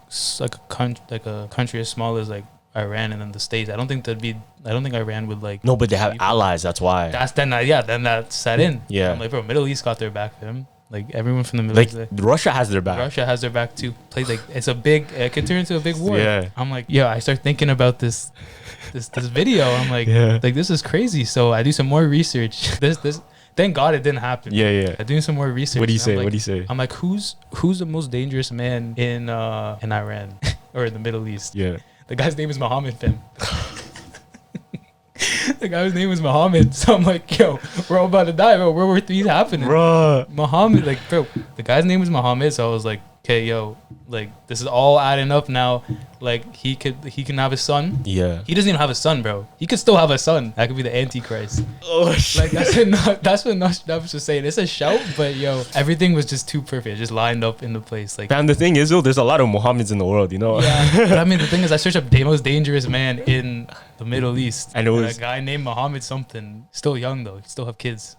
a country as small as like Iran and then the States. I don't think Iran would like. No, but they have allies. That's why. Then that set in. Yeah. I'm like, bro, Middle East got their back, fam. Like everyone from the Middle East. Like Russia has their back. Russia has their back too. It could turn into a big war. Yeah. I'm like, I start thinking about this video. I'm like, like this is crazy. So I do some more research. Thank God it didn't happen. Yeah. I'm doing some more research. What do you say? I'm like, who's the most dangerous man in Iran or in the Middle East. Yeah. The guy's name is Muhammad, fam. The guy's name was Muhammad. So I'm like, yo, we're all about to die, bro. World War III is happening. Bruh. Muhammad, like, bro, the guy's name was Muhammad. So I was like, okay, yo, like, this is all adding up now. Like, he can have a son. Yeah. He doesn't even have a son, bro. He could still have a son. That could be the Antichrist. Oh, shit. Like, that's what Nostradamus was saying. It's a shout, but yo, everything was just too perfect. It just lined up in the place. Like, Fam, the thing is, though, there's a lot of Muhammads in the world, you know? yeah. But I mean, the thing is, I searched up the most dangerous man in the Middle East. I know a guy named Muhammad something. Still young though. He still have kids.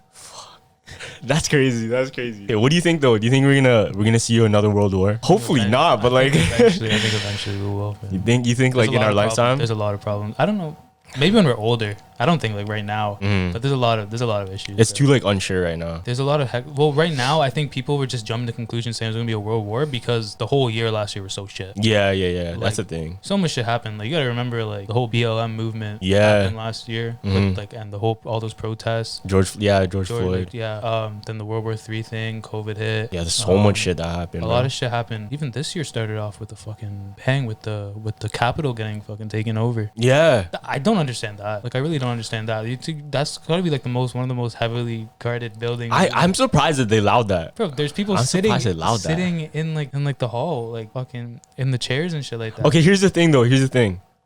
That's crazy. That's crazy. Hey, what do you think though? Do you think we're gonna see another world war? Hopefully not, but like I think eventually we will. You think like in our lifetime? There's a lot of problems. I don't know. Maybe when we're older. I don't think like right now. But there's a lot of issues. It's too like unsure right now. There's a lot of well, right now I think people were just jumping to conclusions saying there's gonna be a world war because the whole year last year was so shit. Yeah. Like, that's the thing. So much shit happened. Like you gotta remember like the whole BLM movement happened last year. With, like and all those protests. George Floyd. Then the World War III thing, COVID hit. Yeah, there's so much shit that happened. A lot of shit happened. Even this year started off with the fucking bang with the Capitol getting fucking taken over. Yeah. I don't understand that. Like I really don't understand that. That's gotta be like one of the most heavily guarded buildings. I'm surprised that they allowed that. Bro, there's people sitting in the hall, like fucking in the chairs and shit like that. Okay, here's the thing though.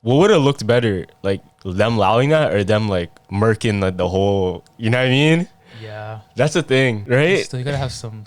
What would have looked better? Like them allowing that or them like murking like the whole, you know what I mean? Yeah. That's the thing, right? Still, you gotta have some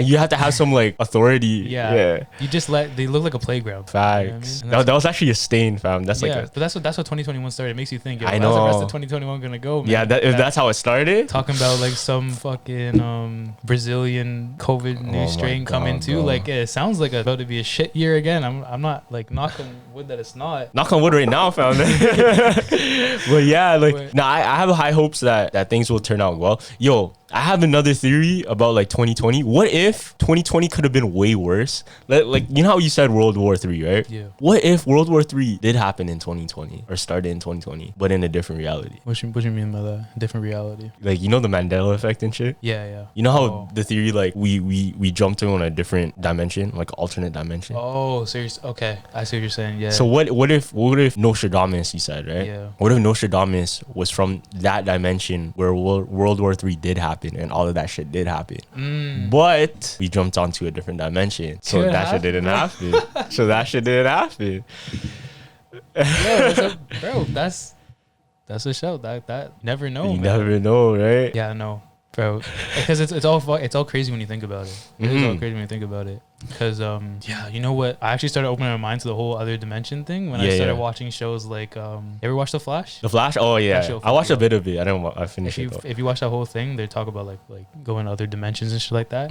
you have to have some like authority. Yeah. You just they look like a playground. Facts. You know what I mean? That was actually a stain, fam. That's but that's what 2021 started. It makes you think, I know. How's the rest of 2021 gonna go, man? Yeah, if that's how it started. Talking about like some fucking Brazilian COVID new strain coming too. Bro. Like it sounds like about to be a shit year again. I'm not like knocking wood that it's not. Knock on wood right now, fam. But yeah, like I have high hopes that things will turn out well. Yo, I have another theory about like 2020. What if 2020 could have been way worse? Like you know how you said World War III, right? Yeah. What if World War III did happen in 2020 or started in 2020, but in a different reality? What you mean by that? Different reality? Like you know the Mandela effect and shit? Yeah. You know how the theory like we jumped in on a different dimension, like alternate dimension? Oh, serious? Okay, I see what you're saying. Yeah. So what if Nostradamus, you said, right? Yeah. What if Nostradamus was from that dimension where World War III did happen and all of that shit did happen, but we jumped onto a different dimension, so that shit didn't happen. Yeah, bro, that's a show. That never know. You never know, right? Yeah, I know, bro. Because it's all crazy when you think about it. It's all crazy when you think about it. Because yeah, you know what? I actually started opening my mind to the whole other dimension thing when I started watching shows like you ever watch The Flash? The Flash? Oh yeah, I watched a bit of it. I finished it. If you watch that whole thing, they talk about like going to other dimensions and shit like that.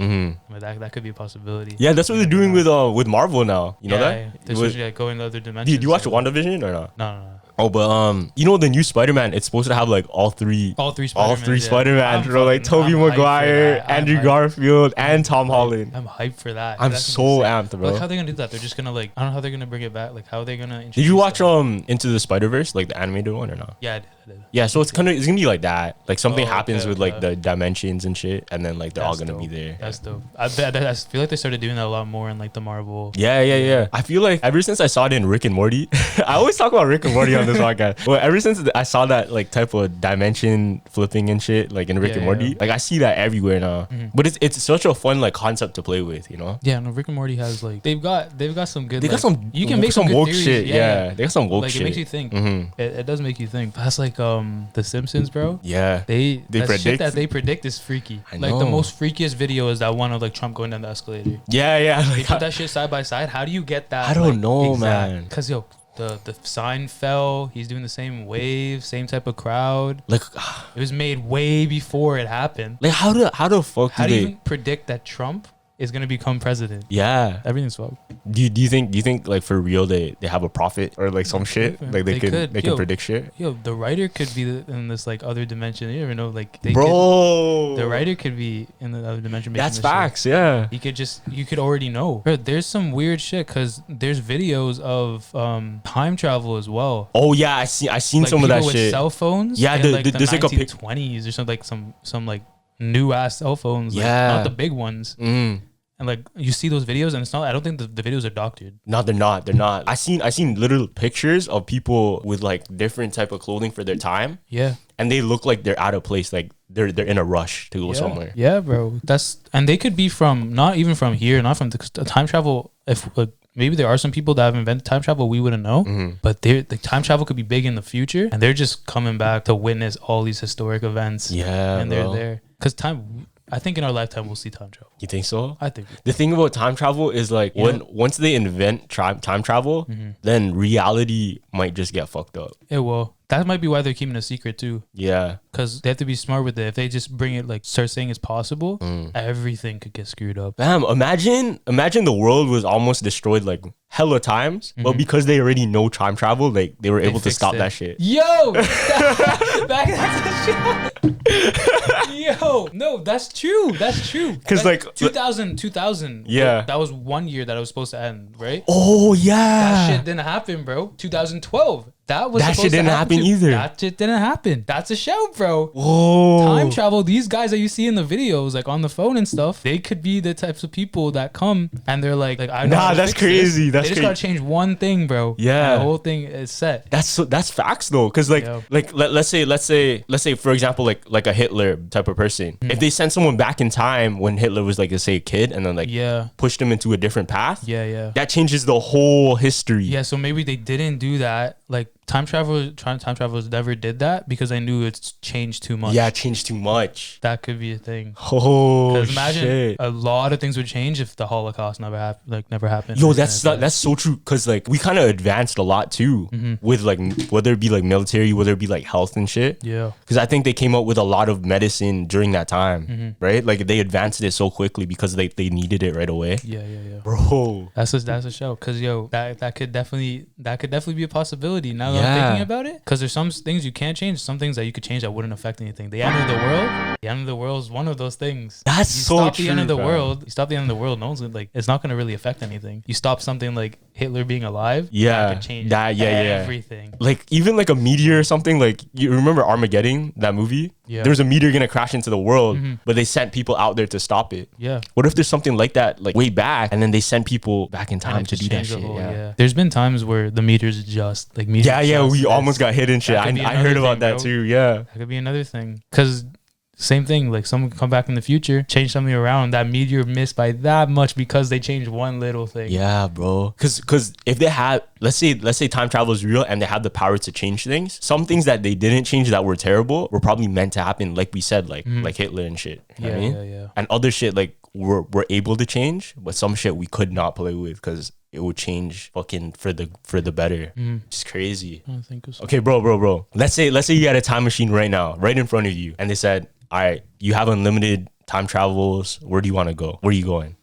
But that could be a possibility. Yeah, that's what they're doing with Marvel now. You know that? Yeah. They're supposed to going to other dimensions. Did you watch WandaVision or not? No. Oh, but you know the new Spider-Man, it's supposed to have like all three Spider-Man, bro, like Tobey Maguire, Andrew Garfield, and Tom Holland. I'm hyped for that. I'm so amped, bro. Like how they gonna do that? They're just gonna like I don't know how they're gonna bring it back. Like how are they gonna? Did you watch Into the Spider-Verse, like the animated one or not? Yeah, I did. Yeah, so it's gonna be like that. Like something happens with like the dimensions and shit, and then like they're all gonna be there. That's dope. I feel like they started doing that a lot more in like the Marvel. Yeah. I feel like ever since I saw it in Rick and Morty, I always talk about Rick and Morty on this podcast. Well, ever since I saw that like type of dimension flipping and shit, like in Rick and Morty, like I see that everywhere now. But it's such a fun like concept to play with, you know? Yeah, no, Rick and Morty has like they've got some good. They got some. You can make some woke theories. shit. Yeah, they got some woke shit. Like it makes you think. It does make you think. That's like The Simpsons, bro. Yeah, they predict shit that they predict is freaky. I know. Like the most freakiest video is that one of like Trump going down the escalator. Yeah. They put that shit side by side. How do you get that? I don't know, man. Because the sign fell. He's doing the same wave, same type of crowd. Like it was made way before it happened. Like how the fuck how do you even predict that Trump is gonna become president? Yeah, everything's fucked. Do you think like for real they have a prophet or like some shit like they can predict shit? Yo, the writer could be in this like other dimension. You never know. Like the writer could be in the other dimension. That's facts. Shit. Yeah, you could already know. Bro, there's some weird shit because there's videos of time travel as well. Oh yeah, I seen like some of that with shit. Cell phones. Yeah, there's like a 1920s or something like some new ass cell phones. Yeah, like, not the big ones. And like you see those videos, and it's not. I don't think the videos are doctored. No, they're not. They're not. I seen little pictures of people with like different type of clothing for their time. Yeah. And they look like they're out of place. Like they're in a rush to go somewhere. Yeah, bro. And they could be from not even from here, not from the time travel. If like, maybe there are some people that have invented time travel we wouldn't know, but the time travel could be big in the future, and they're just coming back to witness all these historic events. Yeah, and they're there because time. I think in our lifetime we'll see time travel. You think so? I think. The thing about time travel is like once they invent time travel, then reality might just get fucked up. It will. That might be why they're keeping a secret too. Yeah. Because they have to be smart with it. If they just bring it, like start saying it's possible, everything could get screwed up. Bam, imagine the world was almost destroyed like hella times, but because they already know time travel, like they were able to stop that shit. Yo! Yo! No, that's true. That's true. Because like 2000. Yeah. That was 1 year that it was supposed to end, right? Oh, yeah. That shit didn't happen, bro. 2012. That shit didn't happen either. That shit didn't happen. That's a show, bro. Whoa. Time travel. These guys that you see in the videos, like on the phone and stuff, they could be the types of people that come and they're like I know. Nah, that's crazy. They just gotta change one thing, bro. Yeah, and the whole thing is set. That's facts though, because let's say for example like a Hitler type of person. If they send someone back in time when Hitler was like let's say a kid and then like pushed him into a different path. Yeah. That changes the whole history. Yeah, so maybe they didn't do that. Like time travelers never did that because I knew it's changed too much. Yeah, it changed too much. That could be a thing. Oh, imagine shit. A lot of things would change if the Holocaust never happened. Yo, that's so true. Because like we kind of advanced a lot too with like whether it be like military, whether it be like health and shit. Yeah. Because I think they came up with a lot of medicine during that time, right? Like they advanced it so quickly because they needed it right away. Yeah. Bro, that's a show. Because yo, that could definitely be a possibility. Now that I'm thinking about it, because there's some things you can't change, some things that you could change that wouldn't affect anything. The end of the world. The end of the world is one of those things. That's so stop true. The end of the world. You stop the end of the world. No one's like. It's not going to really affect anything. You stop something like Hitler being alive. Yeah, that could change everything. Like even like a meteor or something. Like you remember Armageddon, that movie? Yeah. There was a meteor gonna crash into the world, but they sent people out there to stop it. Yeah. What if there's something like that, like way back, and then they send people back in time to do that shit? Yeah. There's been times where the meteors just like meteors. Yeah. We almost got hit and shit. I heard about that too. Yeah. That could be another thing. Because same thing, like someone could come back in the future, change something around, that meteor missed by that much because they changed one little thing. Yeah, bro. Because if they had, let's say time travel is real and they have the power to change things, some things that they didn't change that were terrible were probably meant to happen, like we said, like Hitler and shit. You know what I mean? Yeah. And other shit like we're able to change, but some shit we could not play with because it would change fucking for the better. It's crazy. I think so. Okay, bro. Let's say you had a time machine right now, right in front of you, and they said, all right, you have unlimited time travels. Where do you want to go? Where are you going?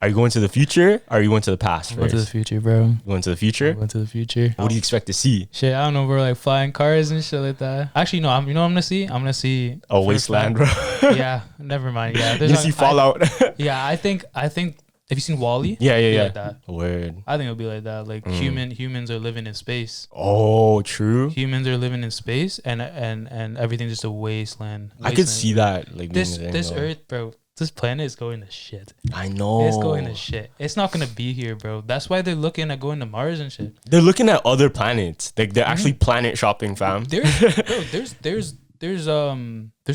Are you going to the future or are you going to the past? I'm going to the future, bro. You going to the future? I'm going to the future. What do you expect to see? Shit, I don't know, bro. Like flying cars and shit like that. Actually, no. You know what I'm gonna see? I'm gonna see a wasteland, bro. Yeah, never mind. Yeah, you see Fallout. I think. Have you seen WALL-E? Yeah. Like that. Word. I think it'll be like that. Like humans are living in space. Oh, true. Humans are living in space, and everything's just a wasteland. I could see that. Like this Earth, bro. This planet is going to shit. I know. It's going to shit. It's not gonna be here, bro. That's why they're looking at going to Mars and shit. They're looking at other planets. Like they're actually planet shopping, fam. There's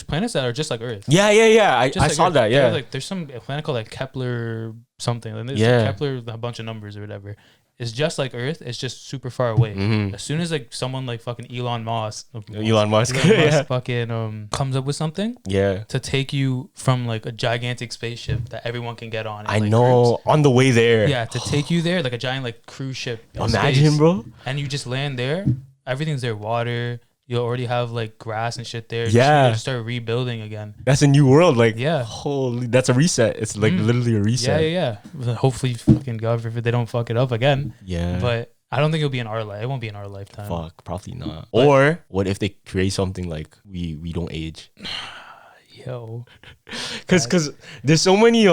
planets that are just like Earth. Yeah. I saw that. Yeah. There's some planet called like Kepler something. And there's Kepler, a bunch of numbers or whatever. It's just like Earth. It's just super far away. As soon as like someone like fucking Elon Musk fucking comes up with something, to take you from like a gigantic spaceship that everyone can get on. I know, on the way there. Yeah, to take you there like a giant like cruise ship. Imagine, space, bro. And you just land there. Everything's there, water. You already have like grass and shit there. Yeah. You just start rebuilding again. That's a new world. Like, yeah. Holy, that's a reset. It's like literally a reset. Yeah. Hopefully, fucking God, if they don't fuck it up again. Yeah. But I don't think it'll be in our life. It won't be in our lifetime. Fuck, probably not. But, or what if they create something like we don't age? Yo. Because there's so many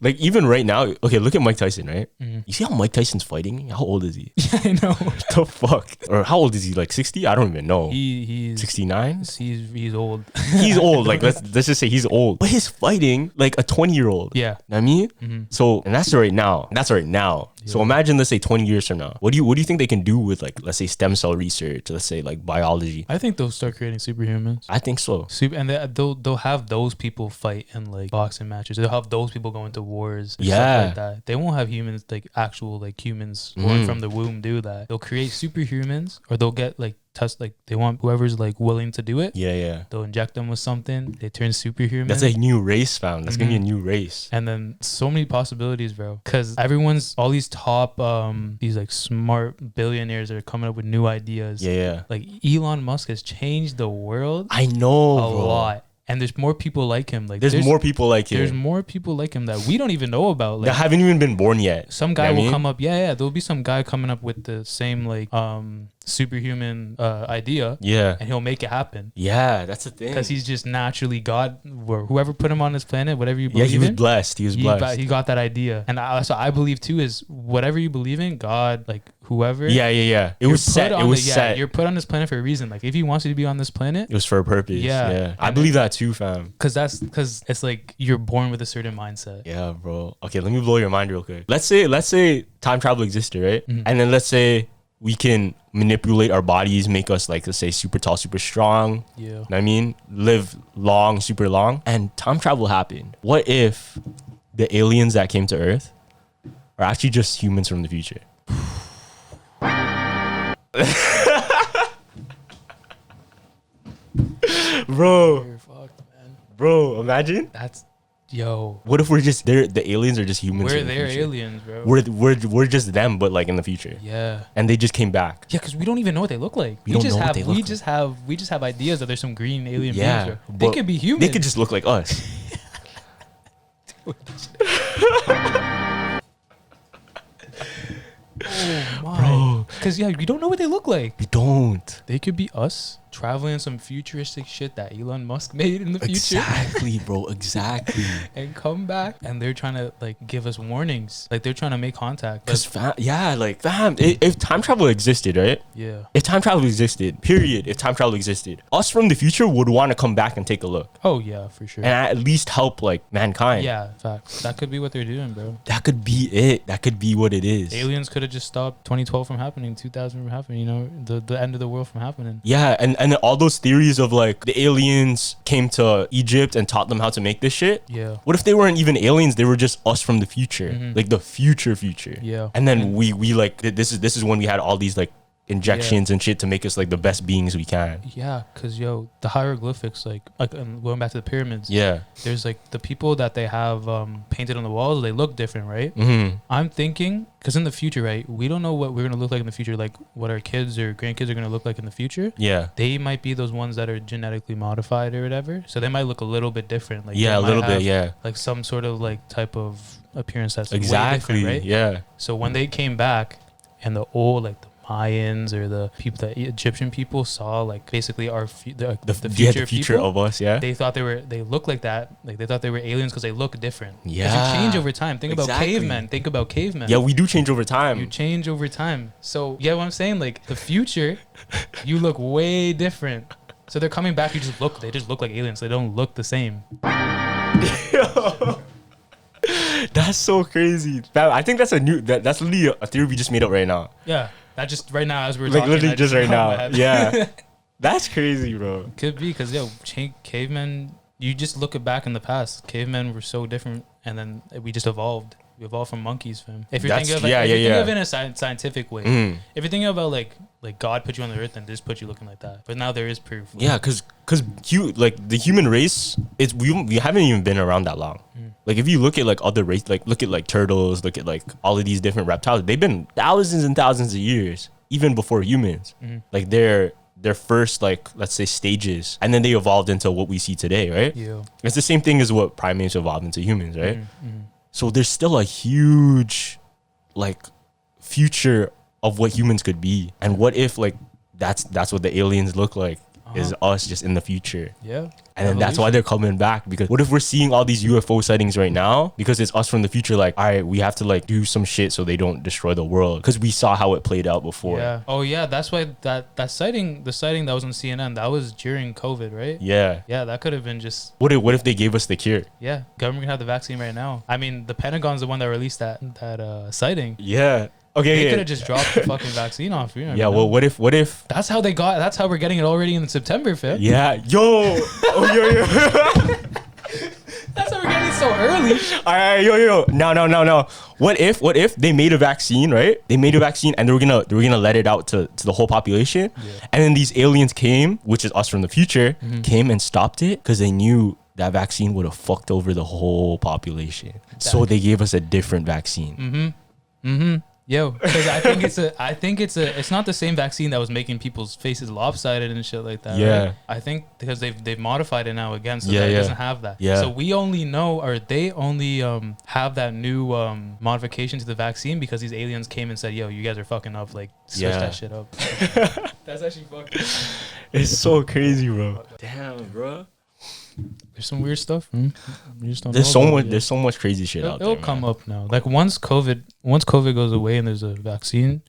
like even right now. Okay, look at Mike Tyson, right? Mm-hmm. You see how Mike Tyson's fighting? How old is he? Yeah, I know. What the fuck? Or how old is he? Like 60? I don't even know. He's 69. He's old. He's old. Like let's just say he's old, but he's fighting like a 20-year-old. Yeah. Know what I mean? Mm-hmm. So and that's right now. That's right now. Yeah. So imagine, let's say 20 years from now. What do you think they can do with like, let's say, stem cell research? Let's say like biology. I think they'll start creating superhumans. I think so. And they'll have those people fight in like boxing matches. They'll have those people go into wars. And stuff like that. They won't have humans, like actual like humans born from the womb, do that. They'll create superhumans, or they'll get like test, like they want whoever's like willing to do it. Yeah. They'll inject them with something. They turn superhuman. That's a new race, fam. That's gonna be a new race. And then so many possibilities, bro. Because all these top these like smart billionaires that are coming up with new ideas. Yeah. Like Elon Musk has changed the world. I know, a lot. And there's more people like him. Like there's more people like him. There's more people like him that we don't even know about. Like, that haven't even been born yet. Some guy will come up. Yeah. There'll be some guy coming up with the same like superhuman idea. Yeah. And he'll make it happen. Yeah, that's the thing. Because he's just naturally God, or whoever put him on this planet, whatever you believe in. Yeah, he was blessed. He was blessed. He got that idea. And so I believe too is whatever you believe in, God, like whoever. Yeah. It was set. It was set. You're put on this planet for a reason. Like if he wants you to be on this planet, it was for a purpose. Yeah. I believe that too, fam. Because it's like you're born with a certain mindset. Yeah, bro. Okay, let me blow your mind real quick. Let's say time travel existed, right? Mm-hmm. And then let's say we can manipulate our bodies, make us like, let's say, super tall, super strong. Yeah. Know what I mean? Live long, super long. And time travel happened. What if the aliens that came to Earth are actually just humans from the future? Bro. You're fucked, man. Bro, imagine. What if the aliens are just humans? We're their aliens, bro. We're just them, but like in the future. Yeah. And they just came back. Yeah, because we don't even know what they look like. We just have ideas that there's some green alien beings. Bro. They could be humans. They could just look like us. Oh my. Because we don't know what they look like. We don't. They could be us traveling some futuristic shit that Elon Musk made in the future. Exactly, bro. Exactly. And come back and they're trying to like give us warnings. Like they're trying to make contact. Because fam, if time travel existed, right? Yeah. If time travel existed, period. If time travel existed, us from the future would want to come back and take a look. Oh yeah, for sure. And at least help like mankind. Yeah, facts. That could be what they're doing, bro. That could be it. That could be what it is. Aliens could have just stopped 2012 from happening, 2000 from happening. You know, the end of the world from happening. Yeah, and all those theories of like the aliens came to Egypt and taught them how to make this shit. Yeah. What if they weren't even aliens? They were just us from the future, like the future. Yeah. And then we like this is when we had all these like injections and shit to make us like the best beings we can. Yeah, because the hieroglyphics, like going back to the pyramids. Yeah. There's like the people that they have painted on the walls. They look different, right? Mm-hmm. I'm thinking because in the future, right, we don't know what we're gonna look like in the future, like what our kids or grandkids are gonna look like in the future. Yeah. They might be those ones that are genetically modified or whatever, so they might look a little bit different. Like a little bit, yeah. Like some sort of like type of appearance that's exactly way different, right? Yeah. So when they came back, and the old like the Mayans or the people that Egyptian people saw like basically our the future of us, yeah. They thought they looked like that, like they thought they were aliens because they look different. Yeah, you change over time. Think about cavemen. Yeah, we do change over time. You change over time. So yeah, what I'm saying, like the future, you look way different. So they're coming back. They just look like aliens. They don't look the same. That's so crazy. I think that's that's literally a theory we just made up right now. Yeah. That just right now as we're like talking. Literally just right now. Yeah. That's crazy, bro. Could be because cavemen, you just look it back in the past. Cavemen were so different, and then we just evolved. We evolved from monkeys, fam. If you're thinking of it in a scientific way, if you're thinking about like God put you on the earth and this put you looking like that, but now there is proof. Yeah, because like the human race, we haven't even been around that long. Like if you look at like other race, like look at like turtles, look at like all of these different reptiles, they've been thousands and thousands of years, even before humans. Like their first like, let's say, stages, and then they evolved into what we see today, right? Yeah. It's the same thing as what primates evolved into humans, right? So there's still a huge like future of what humans could be. And what if like that's what the aliens look like? is us just in the future. Yeah. And then that's why they're coming back, because what if we're seeing all these UFO sightings right now because it's us from the future, like, all right, we have to like do some shit so they don't destroy the world, because we saw how it played out before. Yeah. Oh yeah, that's why that sighting, the sighting that was on CNN, that was during COVID, right? Yeah. Yeah, that could have been just What if they gave us the cure? Yeah, government can have the vaccine right now. I mean, the Pentagon's the one that released that sighting. Yeah. Okay. They could have just dropped the fucking vaccine off. You know, yeah. Well, what if? That's how they got. That's how we're getting it already in September, fam. Yeah. Yo. Oh, yo. That's how we're getting it so early. All right, yo. No. What if they made a vaccine, right? They made a vaccine and they were gonna let it out to the whole population, and then these aliens came, which is us from the future, came and stopped it because they knew that vaccine would have fucked over the whole population. So they gave us a different vaccine. Yo, because I think it's not the same vaccine that was making people's faces lopsided and shit like that. Yeah. Right? I think because they've modified it now again, so Yeah, that it yeah. doesn't have that. Yeah. So we only know, or they only have that new modification to the vaccine because these aliens came and said, "Yo, you guys are fucking up. Like, switch that shit up." That's actually fucking. It's so crazy, bro. Damn, bro. There's some weird stuff. There's so much crazy shit out there. It'll come up now. Like once COVID goes away and there's a vaccine,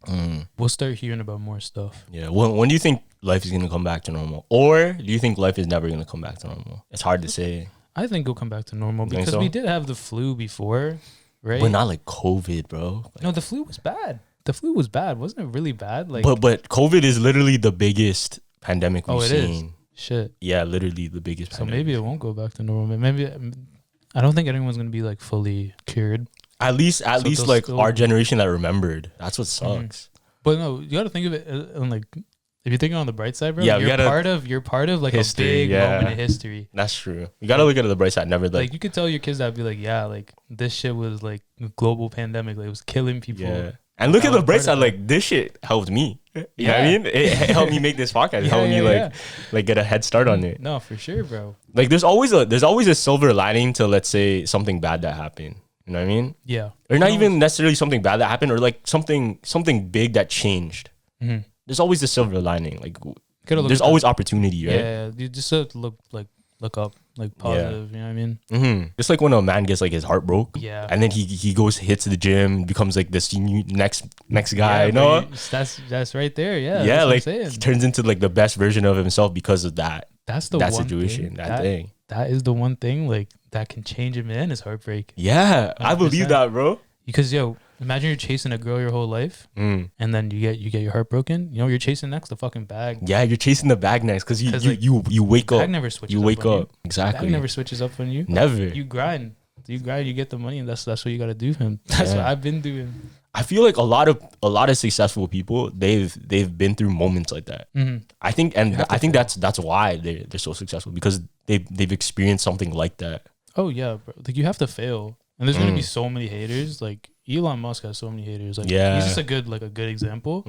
we'll start hearing about more stuff. Yeah. When do you think life is gonna come back to normal, or do you think life is never gonna come back to normal? It's hard to say. I think it'll come back to normal because we did have the flu before, right? But not like COVID, bro. No, the flu was bad. The flu was bad. Wasn't it really bad? Like, but COVID is literally the biggest pandemic we've seen. Is. Shit. Yeah, literally the biggest pandemic. So maybe it won't go back to normal. Maybe I don't think anyone's gonna be like fully cured. At least like our generation that remembered. That's what sucks. But no, you got to think of it and like, if you're thinking on the bright side, bro. Yeah, you're part of like history, a big moment in history. That's true. You gotta look at the bright side. Never like you could tell your kids that be like, yeah, like this shit was like a global pandemic. Like it was killing people. Yeah. And look at the bright side. Like this shit helped me. You know what I mean? It helped me make this podcast. It helped me like get a head start on it. No, for sure, bro. Like there's always a silver lining to, let's say, something bad that happened. You know what I mean? Yeah. Or not even necessarily something bad that happened, or like something big that changed. There's always a silver lining. Like there's always opportunity, right? Yeah. You just have to look up, like positive. You know what I mean? Just like when a man gets like his heart broke, and then he goes, hits the gym, becomes like this next guy. That's right there. Yeah, like he turns into like the best version of himself because of that. That's the that one situation, thing, thing. That is the one thing like that can change him in is heartbreak. Yeah, 100%. I believe that, bro. Because imagine you're chasing a girl your whole life, and then you get your heart broken. You know, you're chasing next the fucking bag. Yeah, you're chasing the bag next because you wake up. Bag never switches. You wake up. Exactly. Bag never switches up on you. Never. You grind. You get the money, and that's what you gotta do, him. That's what I've been doing. I feel like a lot of successful people they've been through moments like that. I think that's why they're so successful, because they've experienced something like that. Oh yeah, bro. Like you have to fail, and there's gonna be so many haters. Like Elon Musk has so many haters. Like he's just a good example.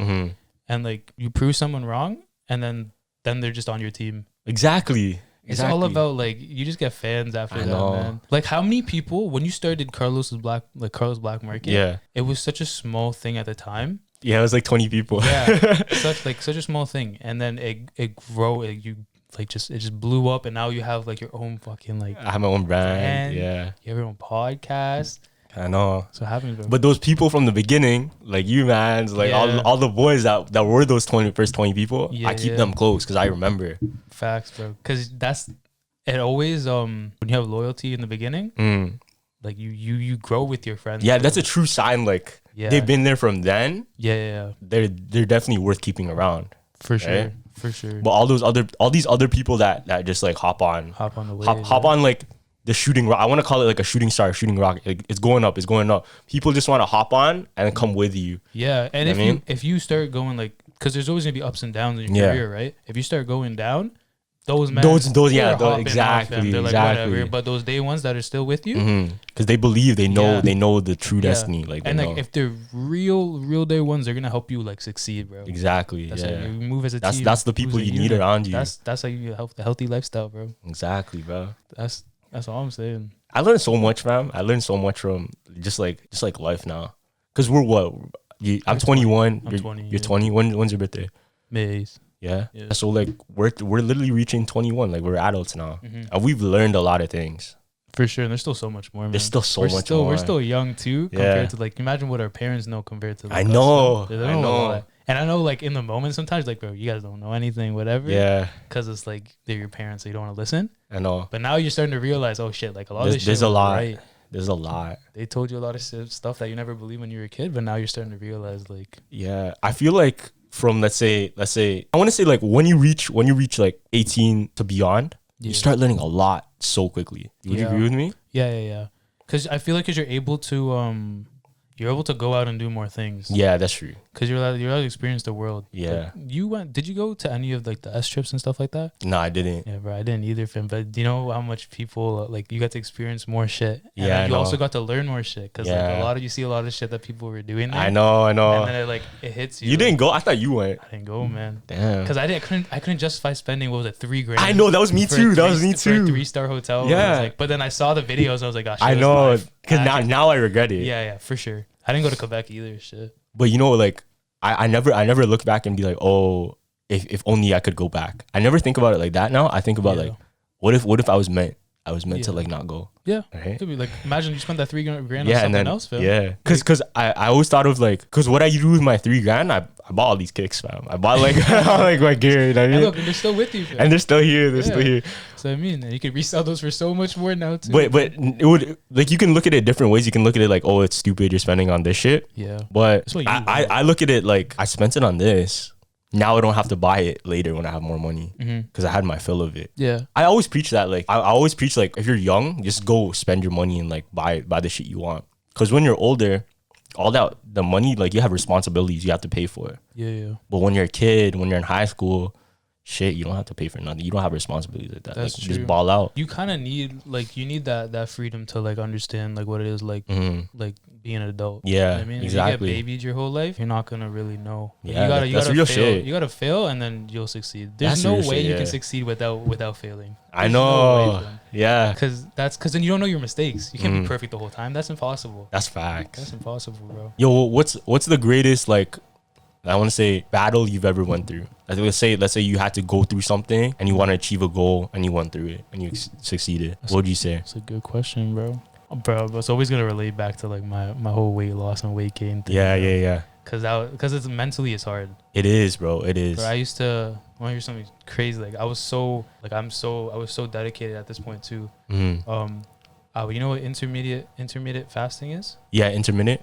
And like you prove someone wrong, and then they're just on your team. Exactly. It's all about like you just get fans after that, man. Like how many people when you started Carlos Black Market? Yeah, it was such a small thing at the time. Yeah, it was like 20 people. Yeah, such a small thing, and then it just blew up, and now you have like your own fucking like. I have my own brand. Yeah, you have your own podcast. I know. So happening, bro. But those people from the beginning, like you, man, like all the boys that were those first 20 people, I keep them close because I remember. Facts, bro. Because it always when you have loyalty in the beginning, like you grow with your friends. Yeah, that's a true sign. Like they've been there from then. Yeah. They're definitely worth keeping around. For sure. Right? For sure. But all these other people that just like hop on the wave, hop on like the shooting rock. I want to call it like a shooting star, shooting rock. Like, it's going up. People just want to hop on and come with you. Yeah, and if you start going like, because there's always gonna be ups and downs in your career, right? If you start going down, those exactly. They're like whatever. But those day ones that are still with you, because they believe they know the true destiny. Like if they're real day ones, they're gonna help you like succeed, bro. Exactly. That's how you move as a team. That's the people you need around you. That's how you have the healthy lifestyle, bro. Exactly, bro. That's all I'm saying. I learned so much, fam. I learned so much from just like life now. Cause we're what? I'm 21. I'm 20. You're 20. When's your birthday? May 8th. Yeah. So like we're literally reaching 21. Like we're adults now, and we've learned a lot of things. For sure. And there's still so much more, man. There's still so much more. We're still young too, compared to like, imagine what our parents know compared to like, I know. They don't know a lot. And I know like in the moment sometimes like, bro, you guys don't know anything, whatever. Yeah. Because it's like they're your parents, so you don't want to listen. I know. But now you're starting to realize, oh shit, like a lot of this shit there's a lot. Right. There's a lot. They told you a lot of stuff that you never believed when you were a kid, but now you're starting to realize like. Yeah. I feel like from let's say I want to say like when you reach like 18 to beyond, you start learning a lot so quickly. Would you agree with me? Yeah. Because I feel like you're able to go out and do more things. Yeah, that's true. Because you're allowed to experience the world. Yeah. Like, did you go to any of like the S trips and stuff like that? No, I didn't. Yeah, bro, I didn't either, fam. But do you know how much people like you got to experience more shit? And yeah, you also got to learn more shit because like you see a lot of shit that people were doing there. I know. And then it hits you. You didn't go? I thought you went. I didn't go, man. Damn. Because I couldn't justify spending $3 grand. I know, that was me too. That was me too. For a 3-star hotel. Yeah. Like, but then I saw the videos. I was like, gosh, I know. Because now I regret it. Yeah, for sure. I didn't go to Quebec either. Shit. But you know, like I never look back and be like, oh, if only I could go back. I never think about it like that now. I think about like, what if I was meant to like not go. Yeah. Right. Could be like, imagine you spent that $3 grand on something else, fam. Yeah. Cause I always thought of like, cause what I do with my $3 grand, I bought all these kicks, fam. I bought like like my gear. You know what I mean? And look, and they're still with you, fam. And they're still here. They're still here. So I mean, you could resell those for so much more now too. But it would, like, you can look at it different ways. You can look at it like, oh, it's stupid, you're spending on this shit. Yeah. But I look at it like, I spent it on this. Now I don't have to buy it later when I have more money because I had my fill of it. Yeah. I always preach that. Like I always preach like, if you're young, just go spend your money and like buy the shit you want. Because when you're older, all that the money, like you have responsibilities you have to pay for. Yeah. But when you're a kid, when you're in high school, shit, you don't have to pay for nothing. You don't have responsibilities like that. That's like, true. Just ball out. You kind of need that freedom to like understand like what it is like like being an adult. Yeah, you know what I mean, exactly. If you get babied your whole life, you're not gonna really know. Yeah, you gotta real fail. shit. You gotta fail and then you'll succeed. There's no way you can succeed without failing. I know. Yeah. Because then you don't know your mistakes. You can't be perfect the whole time. That's impossible. That's facts. That's impossible, bro. Yo, what's the greatest like, I want to say, battle you've ever went through? Like, let's say you had to go through something and you want to achieve a goal and you went through it and you succeeded. What would you say? That's a good question, bro. Bro, it's always gonna relate back to like my whole weight loss and weight gain thing. Yeah. Because it's mentally it's hard. It is, bro. It is. Bro, I used to want to hear something crazy. Like I was so dedicated at this point too. You know what intermittent fasting is? Yeah, intermittent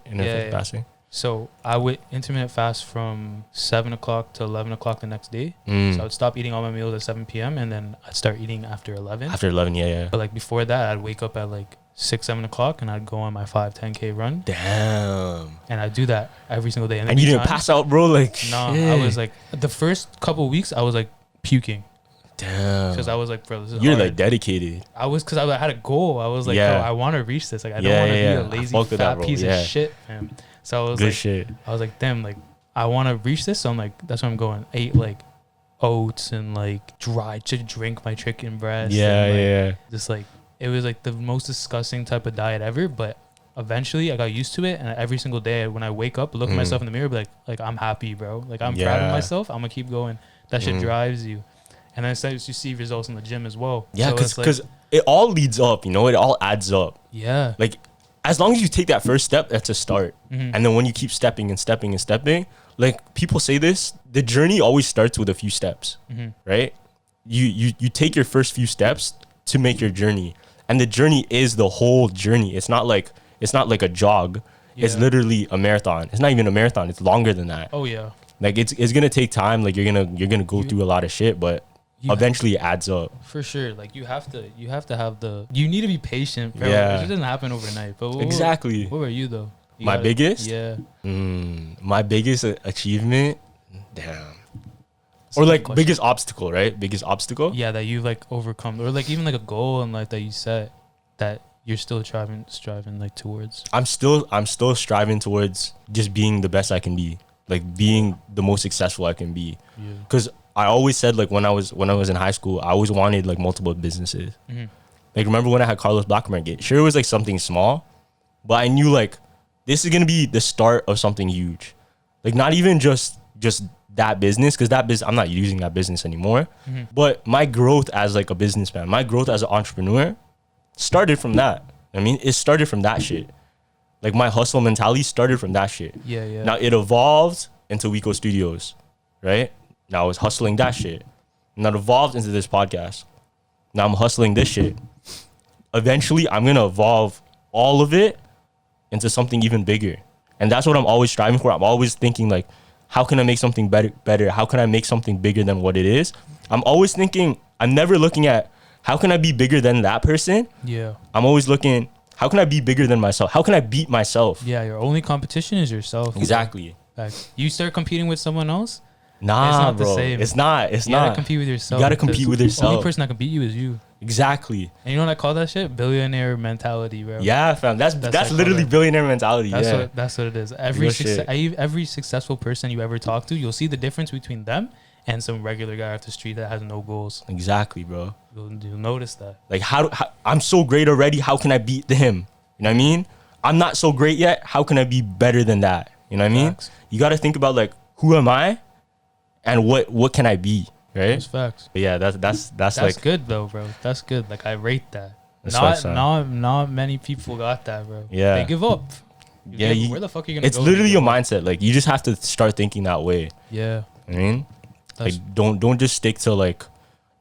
fasting. So I would intermittent fast from 7 o'clock to 11 o'clock the next day. So I would stop eating all my meals at 7 p.m. and then I'd start eating after 11. After 11, yeah. But like before that, I'd wake up at like 6-7 o'clock and I'd go on my 5-10K run. Damn. And I'd do that every single day. And you didn't pass out, bro? Like, no, shit. I was like, the first couple of weeks, I was like puking. Damn. Because I was like, bro, this is You're hard. like dedicated. Because I had a goal. I was like, bro, I want to reach this. Like, I don't want to be a lazy fat piece of shit, man. So I was I was like, damn, like, I want to reach this. So I'm like, that's where I'm going. I ate like oats and like to drink my chicken breast. Yeah. Just like, it was like the most disgusting type of diet ever. But eventually I got used to it. And every single day when I wake up, look at myself in the mirror, be like, I'm happy, bro. Like, I'm proud of myself. I'm going to keep going. That shit drives you. And then you see results in the gym as well. Yeah, because it all leads up, you know? It all adds up. Yeah. Like, as long as you take that first step, that's a start. And then when you keep stepping and stepping and stepping, like, people say this, the journey always starts with a few steps, right? You take your first few steps to make your journey. And the journey is the whole journey. It's not like a jog. Yeah. It's literally a marathon. It's not even a marathon. It's longer than that. Oh, yeah. Like, it's going to take time. Like, you're going to go through a lot of shit, but eventually it adds up. For sure. Like, you have to have you need to be patient, bro. Yeah. It doesn't happen overnight. But exactly. What were you though? My biggest? Yeah. My biggest achievement? Damn. Or like biggest obstacle, right? Biggest obstacle? Yeah, that you like overcome, or like even like a goal and like that you set that you're still striving like towards. I'm still striving towards just being the best I can be, like being the most successful I can be. Yeah. Because I always said, like, when I was in high school, I always wanted like multiple businesses. Like, remember when I had Carlos Black Market? Sure, it was like something small, but I knew like this is gonna be the start of something huge. Like, not even just that business, because I'm not using that business anymore. But my growth as like a businessman, my growth as an entrepreneur started from that. I mean, it started from that shit. Like my hustle mentality started from that shit. Yeah. Now it evolved into Juico Studios, right? Now I was hustling that shit. Now it evolved into this podcast. Now I'm hustling this shit. Eventually, I'm going to evolve all of it into something even bigger. And that's what I'm always striving for. I'm always thinking like, how can I make something better? How can I make something bigger than what it is? I'm always thinking, I'm never looking at how can I be bigger than that person? Yeah. I'm always looking, how can I be bigger than myself? How can I beat myself? Yeah, your only competition is yourself. Exactly. Like, you start competing with someone else, Nah, it's not bro. the same. It's not. You gotta compete with yourself. You gotta compete with The yourself. only person that can beat you is you. Exactly. And you know what I call that shit? Billionaire mentality, bro. Yeah, fam. That's literally billionaire mentality. That's what it is. Every Real every successful person you ever talk to, you'll see the difference between them and some regular guy off the street that has no goals. Exactly, bro. You'll notice that. Like how I'm so great already. How can I beat him? You know what I mean? I'm not so great yet. How can I be better than that? You know what I mean? Facts. You got to think about like, who am I, and what can I be? Right? That's facts. But yeah, that's like good though, bro. That's good. Like, I rate that. That's Not many people got that, bro. Yeah. They give up. Where the fuck are you gonna go? It's literally your mindset. Like, you just have to start thinking that way. Yeah. I mean, like, don't just stick to like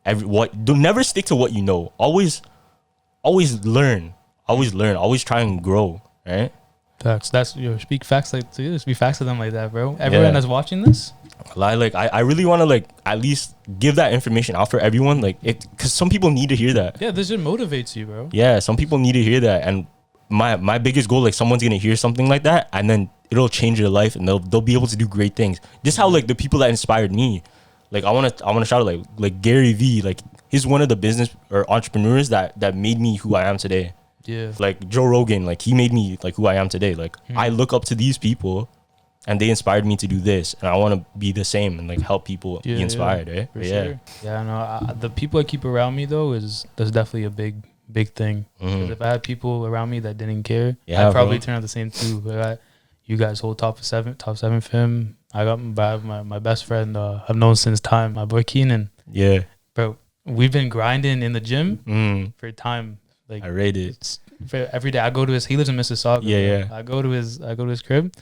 don't never stick to what you know. Always learn. Always try and grow. Right? Facts. Speak facts speak facts to them like that, bro. Everyone that's watching this. Like I really want to like at least give that information out for everyone, like because some people need to hear that. Yeah, this shit motivates you, bro. Yeah, some people need to hear that, and my biggest goal, like, someone's gonna hear something like that, and then it'll change their life, and they'll be able to do great things. This is how like the people that inspired me. Like I wanna shout out like Gary V. Like, he's one of the business or entrepreneurs that made me who I am today. Yeah. Like Joe Rogan, like he made me like who I am today. Like I look up to these people, and they inspired me to do this, and I want to be the same and like help people be inspired, right? For sure. Yeah, no, the people I keep around me though that's definitely a big thing. Because if I had people around me that didn't care, I'd probably turn out the same too. You guys hold top seven for him. I got my best friend I've known since time, my boy Keenan. Yeah, bro, we've been grinding in the gym for time. Like, I rate it. Every day I go to he lives in Mississauga. Yeah. I go to his crib.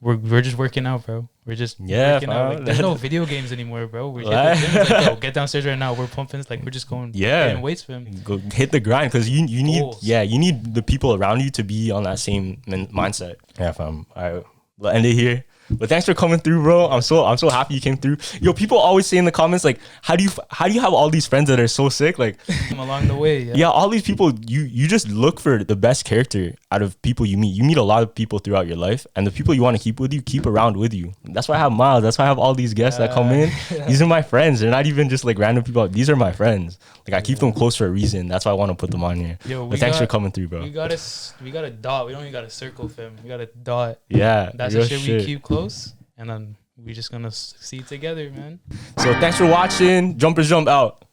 We're just working out, bro. We're just working out. Like, there's no video games anymore, bro. We hit the gym, like, yo, get downstairs right now. We're pumping. Like, we're just going getting weights for him. Go hit the grind, because you need the people around you to be on that same mindset. Yeah, fam. All right, we'll end it here. But thanks for coming through, bro. I'm so happy you came through. Yo, people always say in the comments, like, how do you have all these friends that are so sick? Like, along the way, yeah, all these people, you just look for the best character out of people you meet. You meet a lot of people throughout your life, and the people you want to keep with you, keep around with you. That's why I have Myles. That's why I have all these guests that come in. These are my friends. They're not even just like random people. These are my friends. Like, I keep them close for a reason. That's why I want to put them on here. Yo, but thanks for coming through, bro. We got a dot. We don't even got a circle, fam. We got a dot. Yeah, that's the shit we keep close. And then we just gonna see together, man. So thanks for watching. Jumpers Jump out.